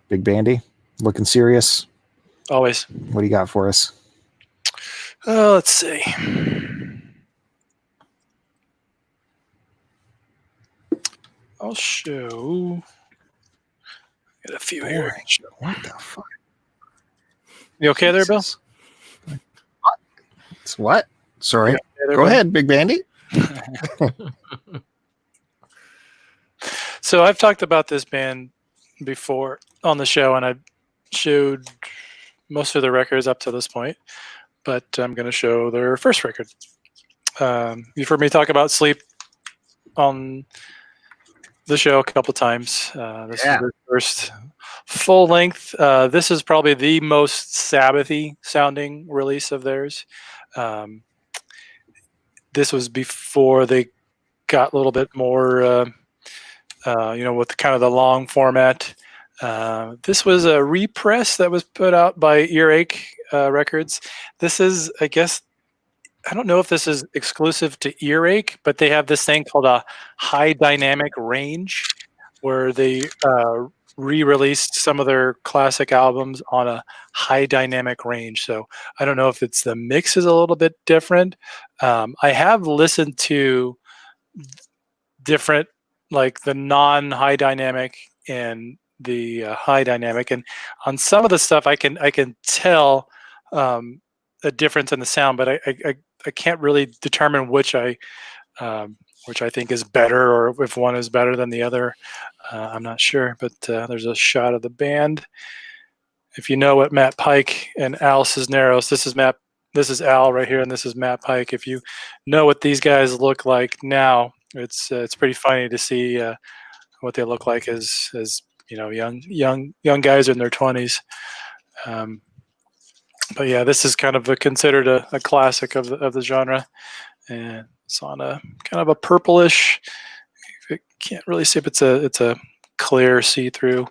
Big Bandy, looking serious. Always. What do you got for us? Let's see. I'll show. Get a few here. What the fuck? You okay there, Bill? It's what? Sorry. Okay there, Go Bill? ahead, Big Bandy. So I've talked about this band before on the show, and I showed most of the records up to this point, but I'm going to show their first record. You've heard me talk about Sleep on the show a couple times. This is their first full length. This is probably the most Sabbathy sounding release of theirs. This was before they got a little bit more, with kind of the long format. This was a repress that was put out by Earache Records. This is, I guess, I don't know if this is exclusive to Earache, but they have this thing called a high dynamic range, where they re-released some of their classic albums on a high dynamic range. So I don't know if it's the mix is a little bit different. I have listened to different, like the non-high dynamic and the high dynamic, and on some of the stuff I can tell a difference in the sound, but I can't really determine which I think is better, or if one is better than the other. I'm not sure, but there's a shot of the band. If you know what Matt Pike and Al Cisneros, this is Al right here, and this is Matt Pike. If you know what these guys look like now, it's pretty funny to see what they look like as young guys in their 20s. But yeah, this is kind of considered a classic of the genre, and it's on a kind of a purplish. I can't really see if it's a clear see-through.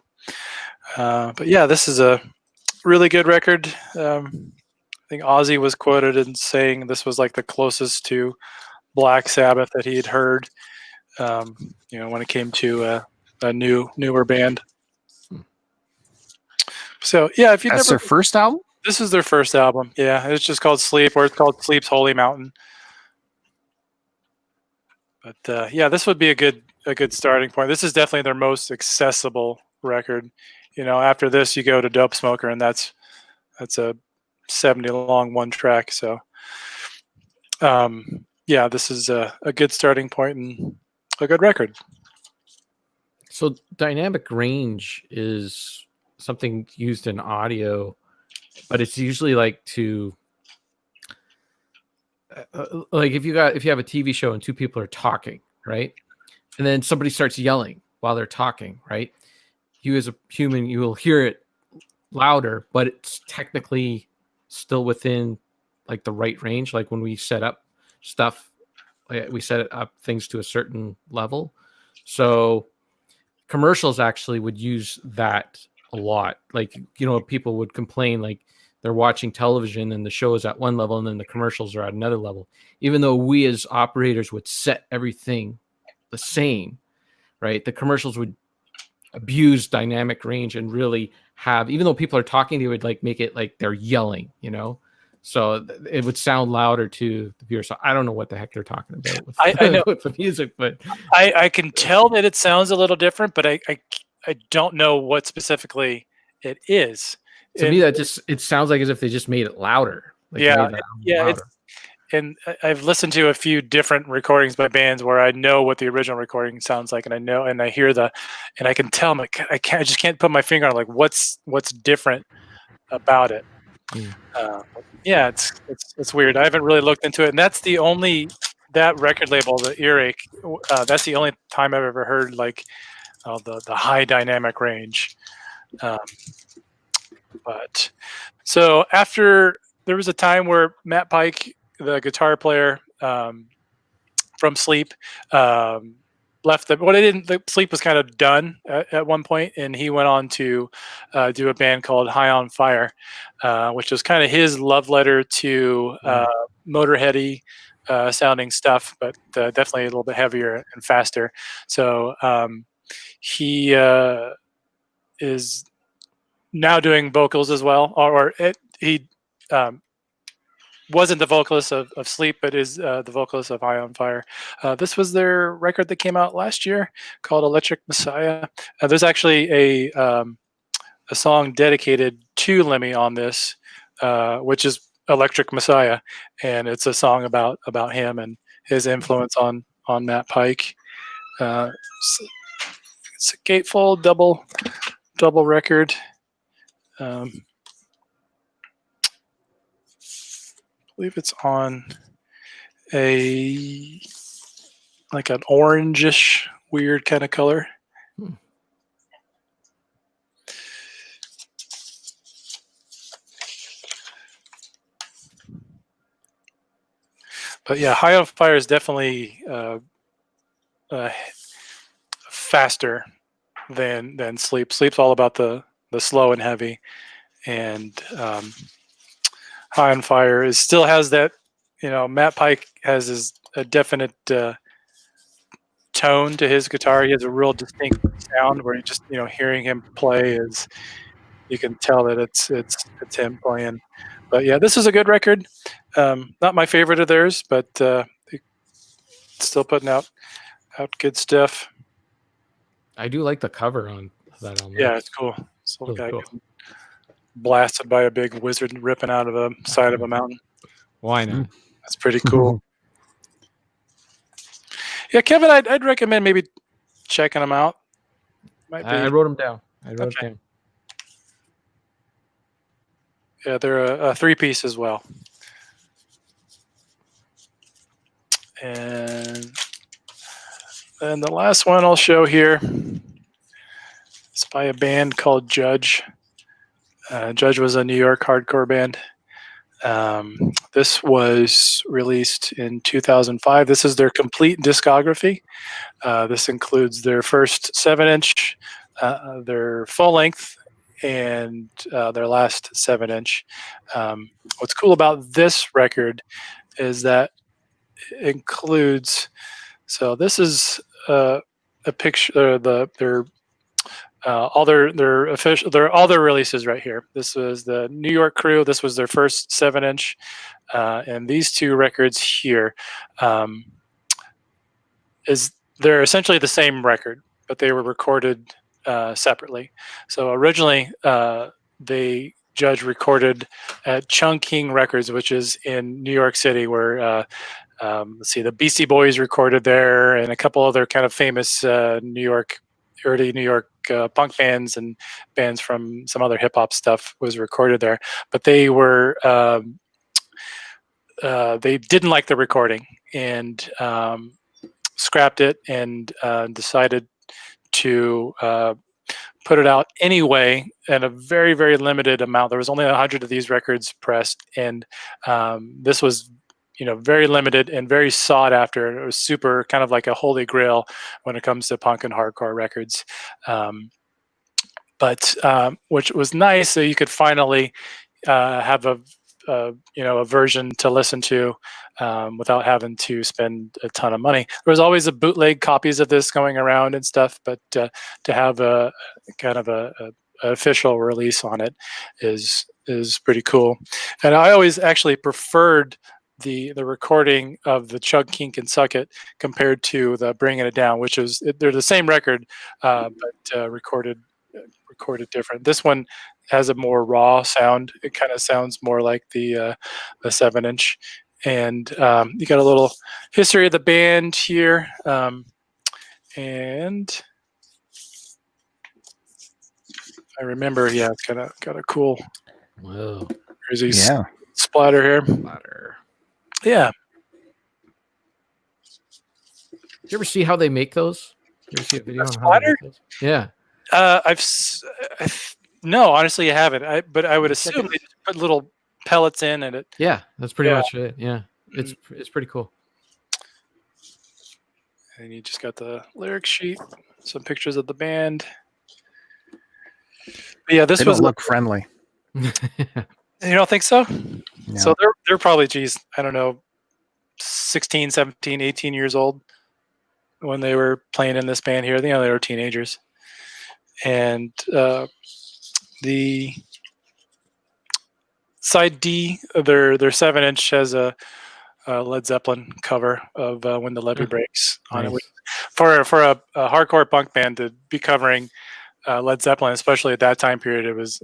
But yeah, this is a really good record. I think Ozzy was quoted in saying this was like the closest to Black Sabbath that he had heard. When it came to a newer band. So yeah, if you That's their first album. This is their first album. Yeah, it's just called Sleep, or it's called Sleep's Holy Mountain. But yeah, this would be a good starting point. This is definitely their most accessible record. After this, you go to Dope Smoker, and that's a 70 long one track. So yeah, this is a good starting point and a good record. So dynamic range is something used in audio, but it's usually like like if you have a TV show and two people are talking, right? And then somebody starts yelling while they're talking, right? You as a human, you will hear it louder, but it's technically still within like the right range. Like when we set up stuff, we set up things to a certain level. So commercials actually would use that a lot. Like, people would complain like they're watching television and the show is at one level and then the commercials are at another level, even though we as operators would set everything the same, right? The commercials would abuse dynamic range and really have, even though people are talking, they would like make it like they're yelling, so it would sound louder to the viewer. So I don't know what the heck they're talking about with, I know with the music, but I can tell that it sounds a little different, but I don't know what specifically it is. To me, that it sounds like as if they just made it louder. Like louder. And I've listened to a few different recordings by bands where I know what the original recording sounds like, and I hear and I can tell them, I just can't put my finger on like what's different about it. Yeah, it's weird. I haven't really looked into it, and that's the only that record label, the Earache. That's the only time I've ever heard like the high dynamic range. But so after there was a time where Matt Pike, the guitar player from Sleep, left the Sleep was kind of done at one point, and he went on to do a band called High on Fire, which was kind of his love letter to Motorheady sounding stuff, but definitely a little bit heavier and faster. So he is now doing vocals as well, he wasn't the vocalist of Sleep, but is the vocalist of High on Fire. This was their record that came out last year called Electric Messiah. There's actually a song dedicated to Lemmy on this, which is Electric Messiah, and it's a song about him and his influence on Matt Pike. It's a gatefold double record. I believe it's on like an orangish weird kind of color. But yeah, High on Fire is definitely faster than Sleep. Sleep's all about the slow and heavy, and High on Fire still has that. Matt Pike has a definite tone to his guitar. He has a real distinct sound where you just hearing him play is, you can tell that it's him playing. But yeah, this is a good record. Not my favorite of theirs, but still putting out good stuff. I do like the cover on that album. Yeah, it's cool. This little Really guy cool. getting blasted by a big wizard ripping out of the side of a mountain. Why not? That's pretty cool. Yeah, Kevin, I'd recommend maybe checking them out. I wrote them down. It down. Yeah, they're a 3-piece as well. And the last one I'll show here is by a band called Judge. Judge was a New York hardcore band. This was released in 2005. This is their complete discography. This includes their first 7-inch, their full length, and their last 7-inch. What's cool about this record is that it includes. So this is a picture. All their official, all their releases right here. This was the New York crew. This was their first 7-inch, and these two records here they're essentially the same record, but they were recorded separately. So originally, Judge recorded at Chung King Records, which is in New York City, where let's see, the Beastie Boys recorded there, and a couple other kind of famous early New York punk bands and bands from some other hip hop stuff was recorded there. But they were they didn't like the recording and scrapped it and decided to put it out anyway in a very, very limited amount. There was only 100 of these records pressed, and this was very limited and very sought after. It was super kind of like a holy grail when it comes to punk and hardcore records. But which was nice, so you could finally have a version to listen to without having to spend a ton of money. There was always a bootleg copies of this going around and stuff, but to have a kind of a official release on it is pretty cool. And I always actually preferred the recording of the Chug Kink and Suck It compared to the Bringing It Down, which is they're the same record, but recorded different. This one has a more raw sound. It kind of sounds more like the 7-inch, and you got a little history of the band here, and I remember, yeah, it's got a cool. Whoa. There's a splatter here. Yeah. Did you ever see how they make those? Did you ever see a video on how they make those? Yeah. No, honestly, I haven't. But I would assume they just put little pellets in and it. Yeah, that's pretty much it. Yeah, it's pretty cool. And you just got the lyric sheet, some pictures of the band. But yeah, this was look friendly. You don't think so? No. So they're probably, I don't know, 16, 17, 18 years old when they were playing in this band here. They were teenagers. And The side D, their 7-inch has a Led Zeppelin cover of "When the Levee Breaks" on it. Nice. For a hardcore punk band to be covering Led Zeppelin, especially at that time period, it was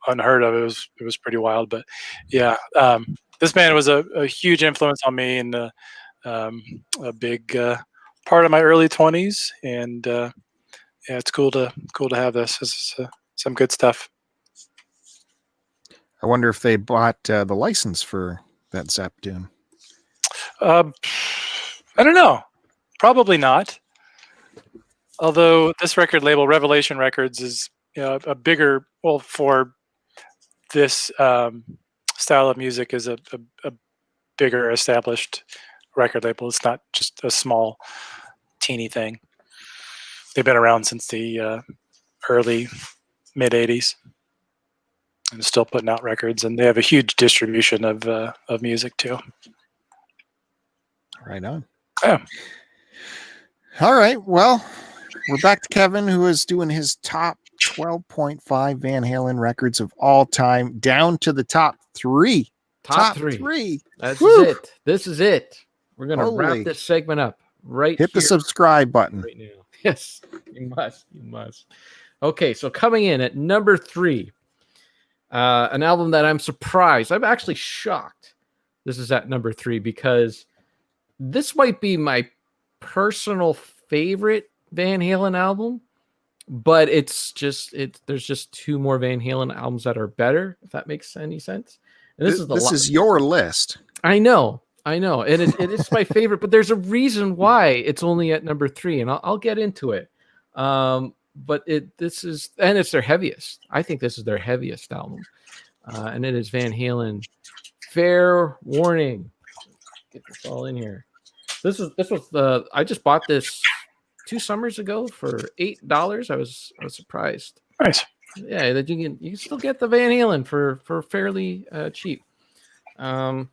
unheard of. It was pretty wild. But yeah, this band was a huge influence on me and a big part of my early 20s. And yeah, it's cool to have this. This is some good stuff. I wonder if they bought the license for that Zepp tune. I don't know. Probably not. Although this record label, Revelation Records, is a bigger, well, for this style of music, is a bigger established record label. It's not just a small, teeny thing. They've been around since the early, mid 80s and still putting out records. And they have a huge distribution of music too. Right on. Yeah. All right. Well, we're back to Kevin, who is doing his top 12.5 Van Halen records of all time, down to the top three. Top three. That's it. This is it. We're going to wrap this segment up right Hit the subscribe button. Right now. Yes, you must. You must. Okay, so coming in at number 3, an album that I'm surprised. I'm actually shocked this is at number 3 because this might be my personal favorite Van Halen album, but there's just 2 more Van Halen albums that are better, if that makes any sense. And this is your list. I know, and it is my favorite, but there's a reason why it's only at number 3, and I'll get into it. But it's their heaviest. I think this is their heaviest album, and it is Van Halen. Fair Warning. Get this all in here. This was I just bought this 2 summers ago for $8. I was surprised. Nice. Yeah, that you can still get the Van Halen for fairly cheap. Now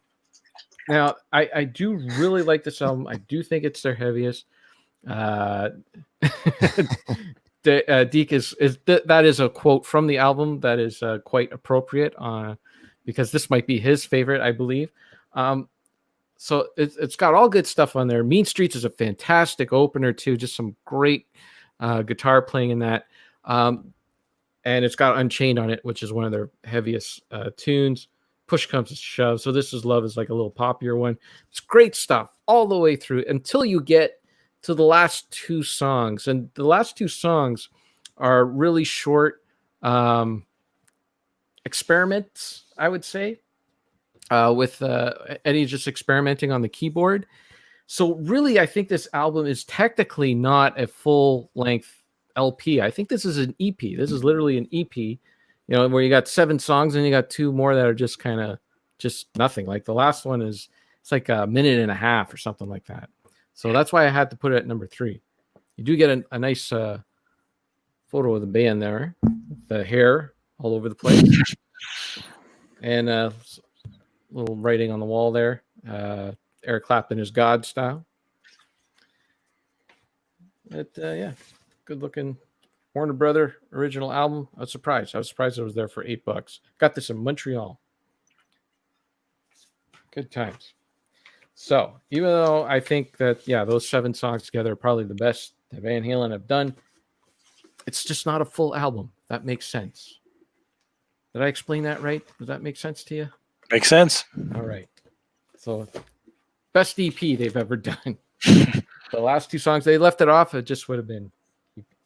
I do really like this album. I do think it's their heaviest. Deke that is a quote from the album that is quite appropriate because this might be his favorite, I believe. So it's got all good stuff on there. Mean Streets is a fantastic opener too. Just some great guitar playing in that. And it's got Unchained on it, which is one of their heaviest tunes. Push Comes to Shove. So This Is Love is like a little poppier one. It's great stuff all the way through until you get to the last 2 songs. And the last 2 songs are really short experiments, I would say, with Eddie just experimenting on the keyboard. So really, I think this album is technically not a full-length LP. I think this is an EP. This is literally an EP, where you got 7 songs and you got 2 more that are just kind of just nothing. Like the last one it's like a minute and a half or something like that. So that's why I had to put it at number 3. You do get a nice photo of the band there, the hair all over the place, and little writing on the wall there. Eric Clapton is God style. But yeah, good looking Warner Brother original album. I was surprised it was there for $8. Got this in Montreal. Good times. So even though I think that those 7 songs together are probably the best that Van Halen have done, it's just not a full album. That makes sense. Did I explain that right? Does that make sense to you? Makes sense. All right. So best EP they've ever done. The last 2 songs, they left it off. It just would have been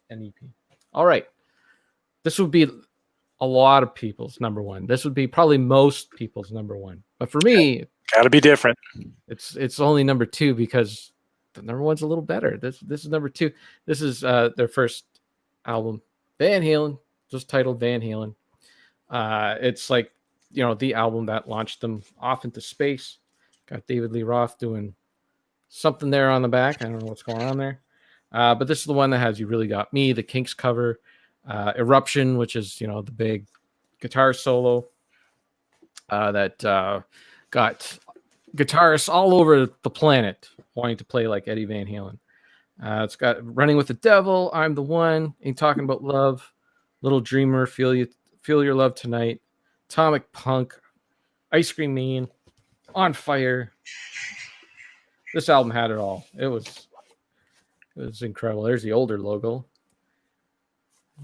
an EP. All right. This would be a lot of people's number 1. This would be probably most people's number 1. But for me, gotta be different. It's only number 2 because the number 1's a little better. This is number 2. This is their first album, Van Halen, just titled Van Halen. It's like the album that launched them off into space. Got David Lee Roth doing something there on the back. I don't know what's going on there. But this is the one that has You Really Got Me, the Kinks cover, Eruption, which is, the big guitar solo that got guitarists all over the planet wanting to play like Eddie Van Halen. It's got Running with the Devil, I'm the One, Ain't Talking About Love, Little Dreamer, Feel Feel Your Love Tonight, Atomic Punk, Ice Cream Man, On Fire. This album had it all. It was incredible. There's the older logo.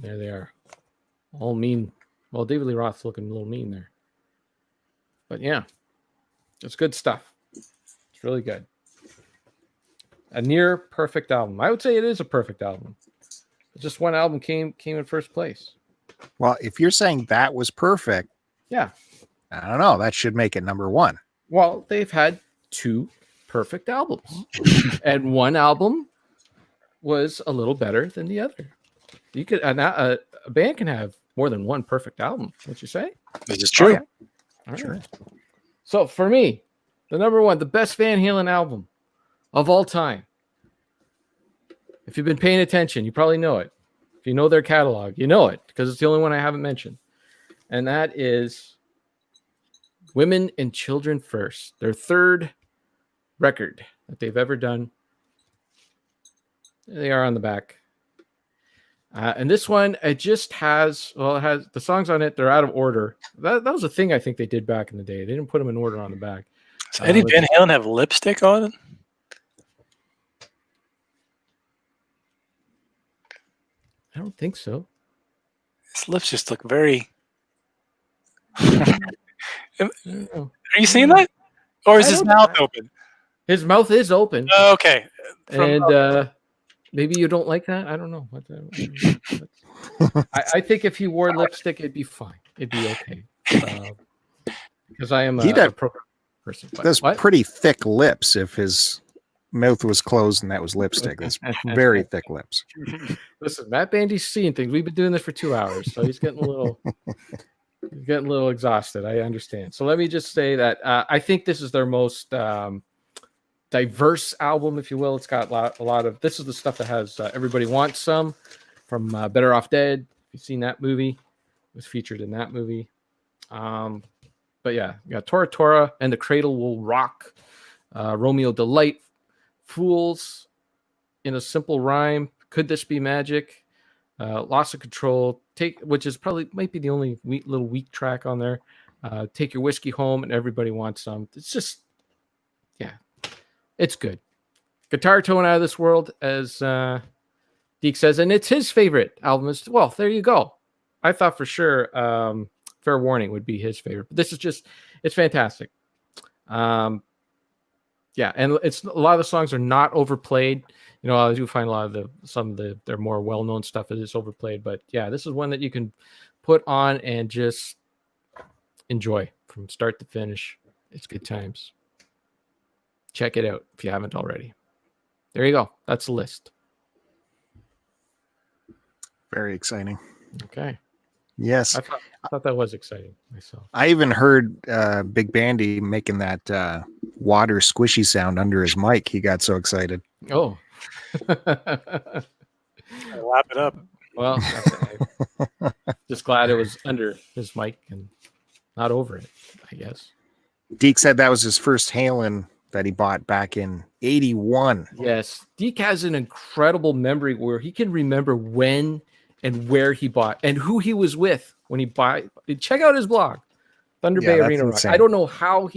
There they are. All mean. Well, David Lee Roth's looking a little mean there. But yeah, it's good stuff. It's really good. A near perfect album. I would say it is a perfect album. Just one album came in first place. Well, if you're saying that was perfect, yeah, I don't know. That should make it number one. Well, they've had 2 perfect albums, and one album was a little better than the other. You could a band can have more than one perfect album. What you say? This is true. Okay. All right. So for me, the number one, the best Van Halen album of all time. If you've been paying attention, you probably know it. If you know their catalog, you know it because it's the only one I haven't mentioned. And that is Women and Children First, their 3rd record that they've ever done. They are on the back. And this one, it just has, it has the songs on it. They're out of order. That was a thing I think they did back in the day. They didn't put them in order on the back. Does Eddie Van Halen have lipstick on it? I don't think so. His lips just look very... Are No. you seeing that? Or is his mouth open? His mouth is open. Oh, okay. And maybe you don't like that. I don't know. I think if he wore lipstick, it'd be fine. It'd be okay. Because I am a pro person. That's pretty thick lips if his mouth was closed and that was lipstick. That's very thick lips. Listen, Matt Bandy's seeing things. We've been doing this for 2 hours, so he's getting a little exhausted. I understand. So let me just say that I think this is their most diverse album, if you will. It's got a lot of, this is the stuff that has Everybody Wants Some from Better Off Dead. If you've seen that movie, it was featured in that movie. But yeah, you got Tora Tora and The Cradle Will Rock, Romeo Delight, Fools in a Simple Rhyme, Could This Be Magic, Loss of Control, which is probably might be the only little weak track on there. Take Your Whiskey Home and Everybody Wants Some. It's just, yeah, it's good. Guitar Tone Out of This World, as Deke says, and it's his favorite album. Well, there you go. I thought for sure Fair Warning would be his favorite, but this is just, it's fantastic. Yeah, and it's a lot of the songs are not overplayed. You know, I do find a lot of their more well-known stuff is overplayed, but yeah, this is one that you can put on and just enjoy from start to finish. It's good times. Check it out if you haven't already. There you go. That's the list. Very exciting. Okay. Yes. I thought that was exciting myself. I even heard Big Bandy making that water squishy sound under his mic. He got so excited. Oh. I lap it up. Well, just glad it was under his mic and not over it, I guess. Deke said that was his first Halen that he bought back in 81. Yes. Deke has an incredible memory where he can remember when and where he bought and who he was with when he bought. Check out his blog, Thunder Bay Arena Rock. I don't know how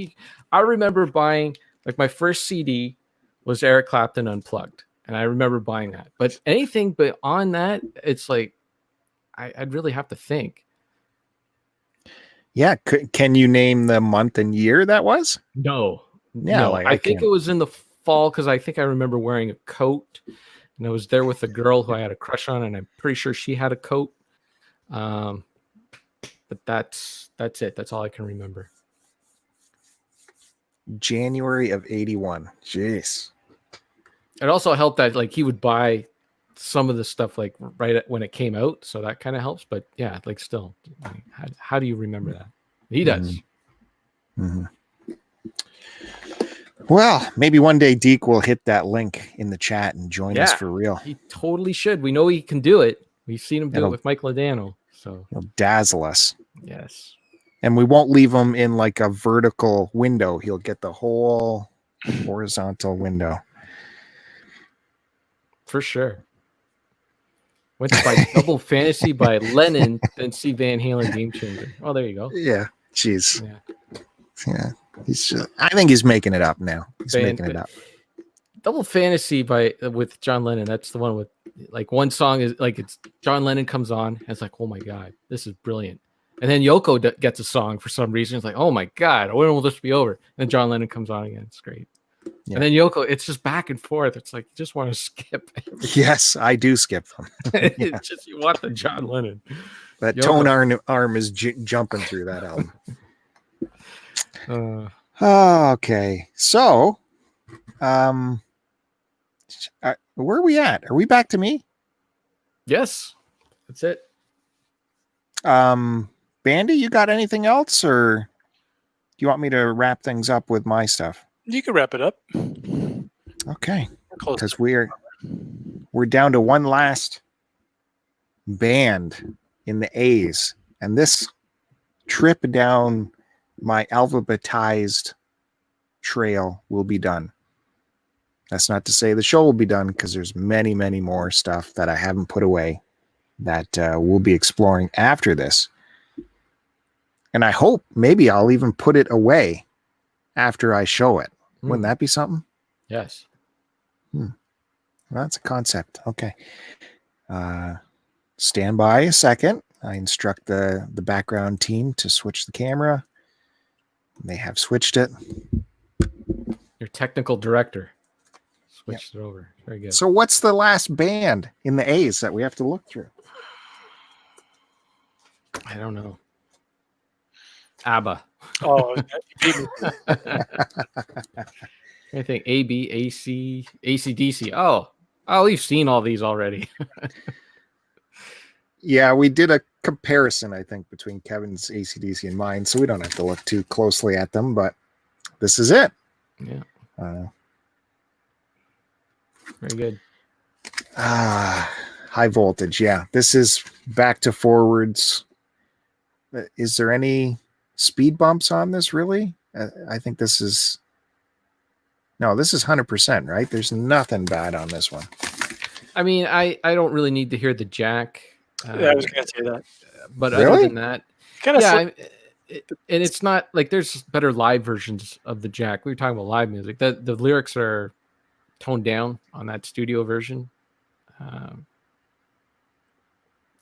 I remember buying, like, my first CD was Eric Clapton Unplugged, and I remember buying that. But anything but on that, it's like I'd really have to think. Yeah, can you name the month and year that was? No. Yeah, no. I think it was in the fall because I think I remember wearing a coat. And I was there with a girl who I had a crush on, and I'm pretty sure she had a coat. But that's it. That's all I can remember. January of 81. Jeez. It also helped that, like, he would buy some of the stuff like right when it came out, so that kind of helps. But yeah, like, still, how do you remember that? He does. Mm-hmm. Well, maybe one day Deke will hit that link in the chat and join us for real. He totally should. We know he can do it. We've seen him do it with Mike Ladano. So he'll dazzle us. Yes. And we won't leave him in like a vertical window. He'll get the whole horizontal window. For sure. Went to buy Double Fantasy by Lennon, then see Van Halen Game Changer. Oh, there you go. Yeah. Jeez. Yeah. Yeah. I think he's making it up now. He's making it up. Double Fantasy with John Lennon. That's the one with like one song is like it's John Lennon comes on and it's like, oh my god, this is brilliant. And then Yoko gets a song for some reason. It's like, oh my god, when will this be over? And then John Lennon comes on again. It's great. Yeah. And then Yoko, it's just back and forth. It's like you just want to skip everything. Yes, I do skip them. It's just you want the John Lennon. That Yoko. Tone arm is jumping through that album. Okay, so where are we at? Are we back to me? Yes, that's it. Bandy, you got anything else, or do you want me to wrap things up with my stuff? You can wrap it up. Okay, because we're down to one last band in the A's, and this trip down my alphabetized trail will be done. That's not to say the show will be done, because there's many, many more stuff that I haven't put away that we'll be exploring after this. And I hope maybe I'll even put it away after I show it. Wouldn't that be something? Yes. Well, that's a concept. Okay. Stand by a second. I instruct the background team to switch the camera. They have switched it. Your technical director switched it over. Very good. So what's the last band in the A's that we have to look through? I don't know. ABBA. Oh, I think AB, AC, ACDC. Oh, we've seen all these already. Yeah, we did a comparison, I think, between Kevin's ACDC and mine, so we don't have to look too closely at them, but this is it. Yeah. Very good. High voltage. Yeah, this is back to forwards. Is there any speed bumps on this, really? I think this is... No, this is 100%, right? There's nothing bad on this one. I mean, I don't really need to hear the jack. Yeah, I was going to say that. But really? Other than that, and it's not like there's better live versions of the jack. We were talking about live music. The lyrics are toned down on that studio version.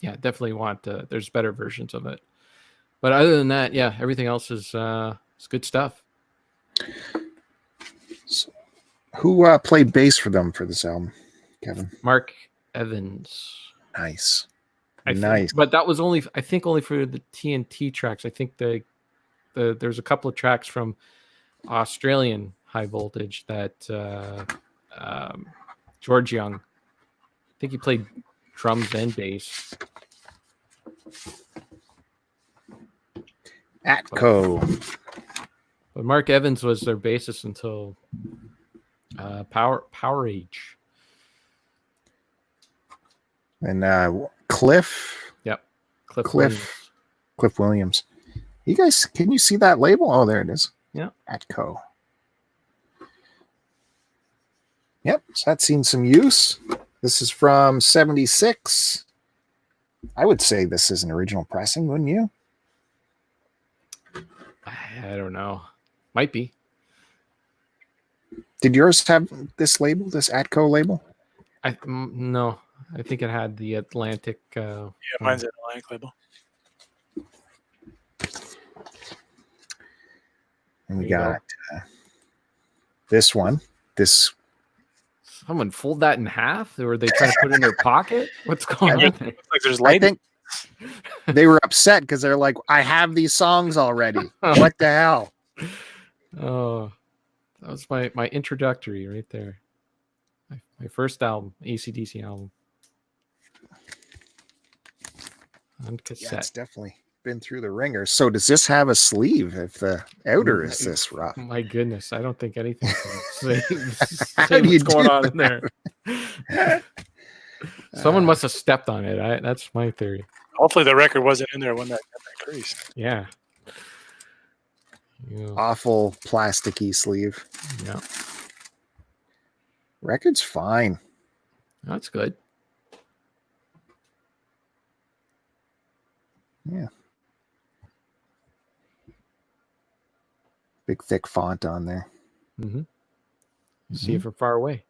Yeah, definitely want there's better versions of it. But other than that, yeah, everything else is good stuff. So, who played bass for them for this album, Kevin? Mark Evans. Nice. Nice. But that was only for the TNT tracks. I think there's a couple of tracks from Australian High Voltage that George Young, I think he played drums and bass. Atco. But Mark Evans was their bassist until Power Age. And Cliff. Yep. Cliff Williams. You guys, can you see that label? Oh, there it is. Yeah. Atco. Yep. So that's seen some use. This is from 76. I would say this is an original pressing, wouldn't you? I don't know. Might be. Did yours have this label, this Atco label? No. I think it had the Atlantic. Yeah, mine's an Atlantic label. And we got this one. This. Someone fold that in half? Or were they trying to put it in their pocket? What's going on there? Like there's I think they were upset because they're like, I have these songs already. What the hell? Oh, that was my introductory right there. My first album, AC/DC album. On cassette. Yeah, it's definitely been through the ringer. So does this have a sleeve if the outer is this rough? My goodness, I don't think anything can How say do you what's going do on in there. Someone must have stepped on it. That's my theory. Hopefully the record wasn't in there when that creased. Yeah. Awful plasticky sleeve. Yeah. Record's fine. That's good. Yeah. Big thick font on there. Mm-hmm. See it from far away.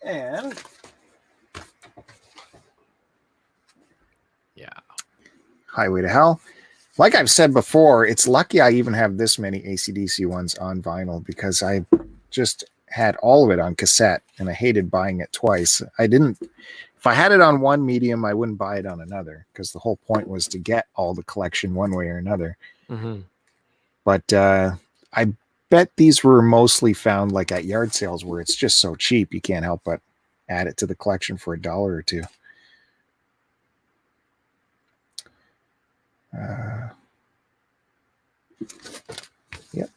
And Yeah. Highway to Hell. Like I've said before, it's lucky I even have this many AC/DC ones on vinyl because I just had all of it on cassette and I hated buying it twice. If I had it on one medium, I wouldn't buy it on another because the whole point was to get all the collection one way or another. Mm-hmm. But I bet these were mostly found like at yard sales where it's just so cheap you can't help but add it to the collection for $1 or $2. Yep.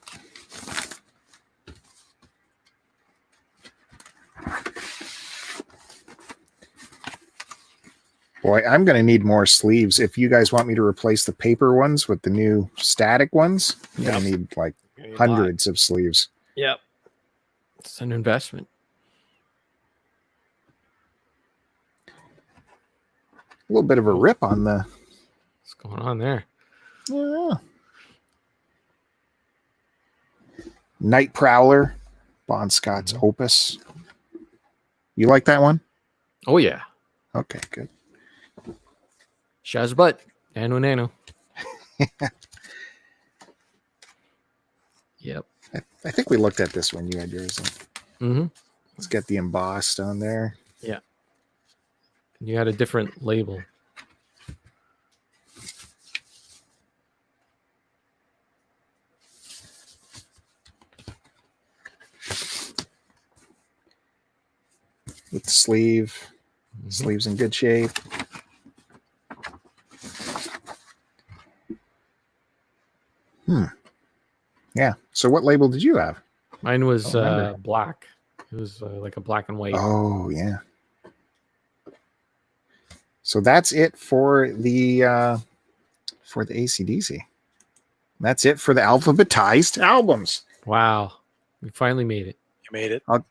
Boy, I'm going to need more sleeves. If you guys want me to replace the paper ones with the new static ones, I'm going to need like hundreds of sleeves. Yep. It's an investment. A little bit of a rip on the... What's going on there? Yeah. Night Prowler, Bon Scott's Opus. You like that one? Oh, yeah. Okay, good. Shazbutt. Nano. Yep. I think we looked at this when you had yours. Mm-hmm. Let's get the embossed on there. Yeah. You had a different label. With the sleeve. Sleeve's in good shape. Yeah. So what label did you have? Mine was black. It was like a black and white. Oh, yeah. So that's it for the AC/DC. That's it for the alphabetized albums. Wow. We finally made it. You made it. I'll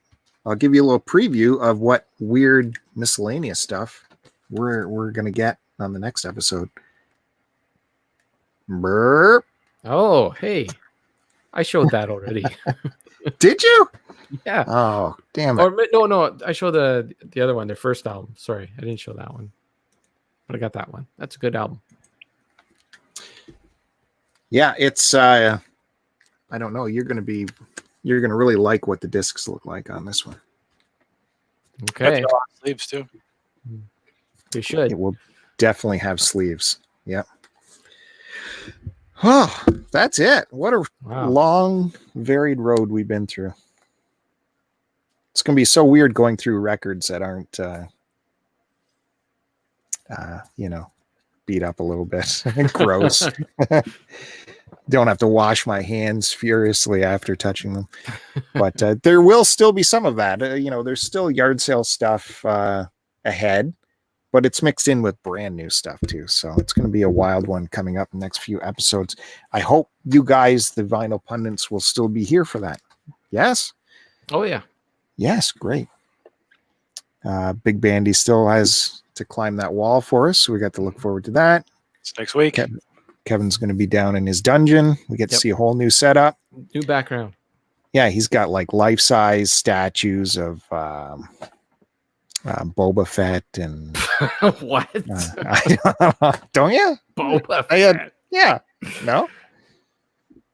give you a little preview of what weird miscellaneous stuff we're gonna get on the next episode. Burp. Oh, hey. I showed that already. Did you? Yeah. Oh, damn it. Or no. I showed the other one, their first album. Sorry, I didn't show that one. But I got that one. That's a good album. Yeah, it's I don't know. You're gonna really like what the discs look like on this one. Okay. Sleeves too. They should. It will definitely have sleeves. Yep. Oh, that's it. What a long, varied road we've been through. It's going to be so weird going through records that aren't, beat up a little bit. Gross. Don't have to wash my hands furiously after touching them. But there will still be some of that. There's still yard sale stuff ahead. But it's mixed in with brand new stuff too. So it's going to be a wild one coming up in the next few episodes. I hope you guys, the vinyl pundits, will still be here for that. Yes? Oh, yeah. Yes, great. Big Bandy still has to climb that wall for us. So we got to look forward to that. It's next week. Kevin's going to be down in his dungeon. We get to see a whole new setup. New background. Yeah, he's got like life-size statues of... Boba Fett and what? Don't you? Boba Fett. Yeah. No.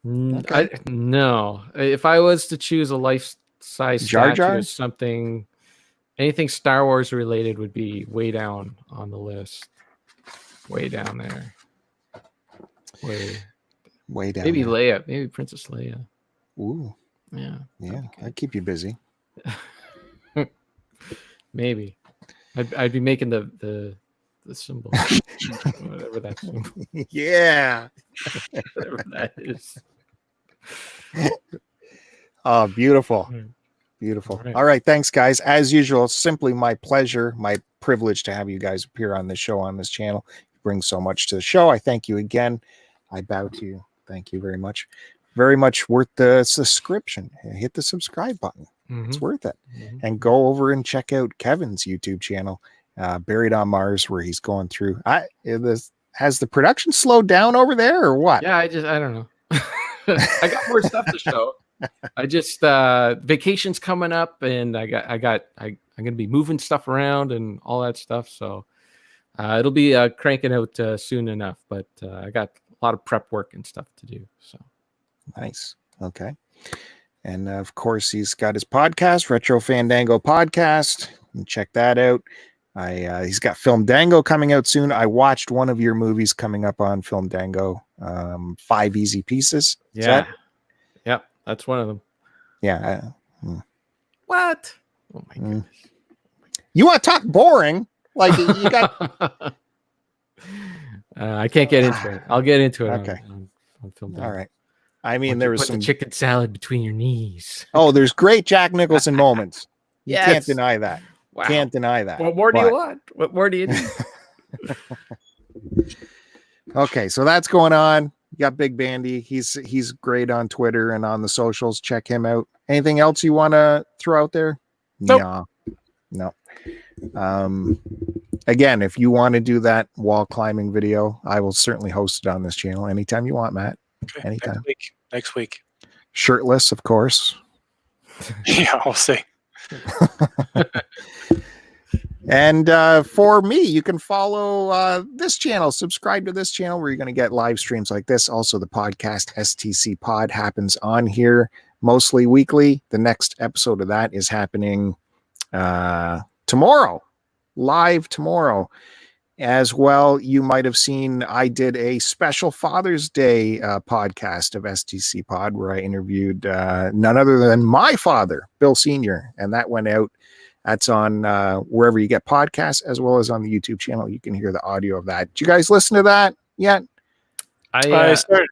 Okay. No. If I was to choose a life-size statue or something, anything Star Wars related would be way down on the list. Way down there. Way down. Maybe there. Leia. Maybe Princess Leia. Ooh. Yeah. Yeah. I'd keep you busy. Maybe I'd be making the symbol, whatever that symbol. Yeah, whatever that is. Oh, beautiful, beautiful. All right, thanks, guys. As usual, simply my pleasure, my privilege to have you guys appear on this show, on this channel. You bring so much to the show. I thank you again. I bow to you. Thank you very much. Very much worth the subscription. Hit the subscribe button. It's worth it. And go over and check out Kevin's YouTube channel. Buried on Mars, where he's going through. Has the production slowed down over there or what? Yeah, I don't know. I got more stuff to show. I just vacation's coming up, and I'm gonna be moving stuff around and all that stuff. So it'll be cranking out soon enough. But I got a lot of prep work and stuff to do. So nice. Okay. And of course, he's got his podcast, Retro Fandango Podcast. You can check that out. He's got Film Dango coming out soon. I watched one of your movies coming up on Film Dango, 5 Easy Pieces. Yeah. Yep, that's one of them. Yeah. What? Oh my goodness. You want to talk boring? Like you got. I can't get into it. I'll get into it. Okay. On Film Dango. All right. I mean, there was some the chicken salad between your knees. Oh, there's great Jack Nicholson moments. You Yes. can't deny that. Wow. Can't deny that. What more do you want? What more do you need? Okay, so that's going on. You got Big Bandy. He's great on Twitter and on the socials. Check him out. Anything else you want to throw out there? Nope. No. Again, if you want to do that wall climbing video, I will certainly host it on this channel anytime you want, Matt. Okay, Anytime. Next week. Shirtless, of course. Yeah, we'll see. And for me, you can follow this channel, subscribe to this channel where you're going to get live streams like this. Also, the podcast STC Pod happens on here mostly weekly. The next episode of that is happening tomorrow, live tomorrow. As well, you might have seen I did a special Father's Day podcast of STC Pod where I interviewed none other than my father, Bill Sr., and that went out. That's on wherever you get podcasts, as well as on the YouTube channel. You can hear the audio of that. Did you guys listen to that yet? I started.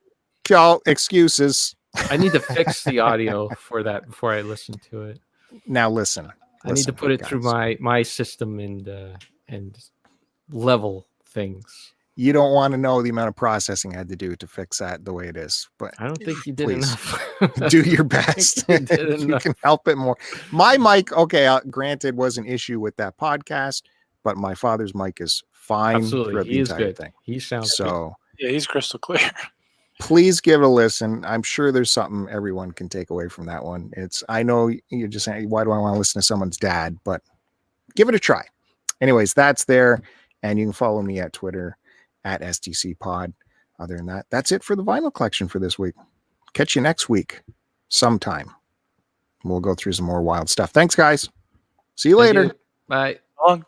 Y'all, excuses. I need to fix the audio for that before I listen to it. Now listen. I need to put it through my system and level things. You don't want to know the amount of processing I had to do to fix that the way it is, but I don't think you did please, enough. do your best. You did You enough. can help it more. My mic, okay, granted, was an issue with that podcast, but my father's mic is fine. Absolutely, throughout the he is entire good. thing. He sounds So Yeah, he's crystal clear. please give it a listen. I'm sure there's something everyone can take away from that one. I know you're just saying, why do I want to listen to someone's dad? But give it a try. Anyways, that's there. And you can follow me at Twitter at STC Pod. Other than that, that's it for the vinyl collection for this week. Catch you next week sometime. We'll go through some more wild stuff. Thanks, guys. See you Thank later. you. Bye. Long.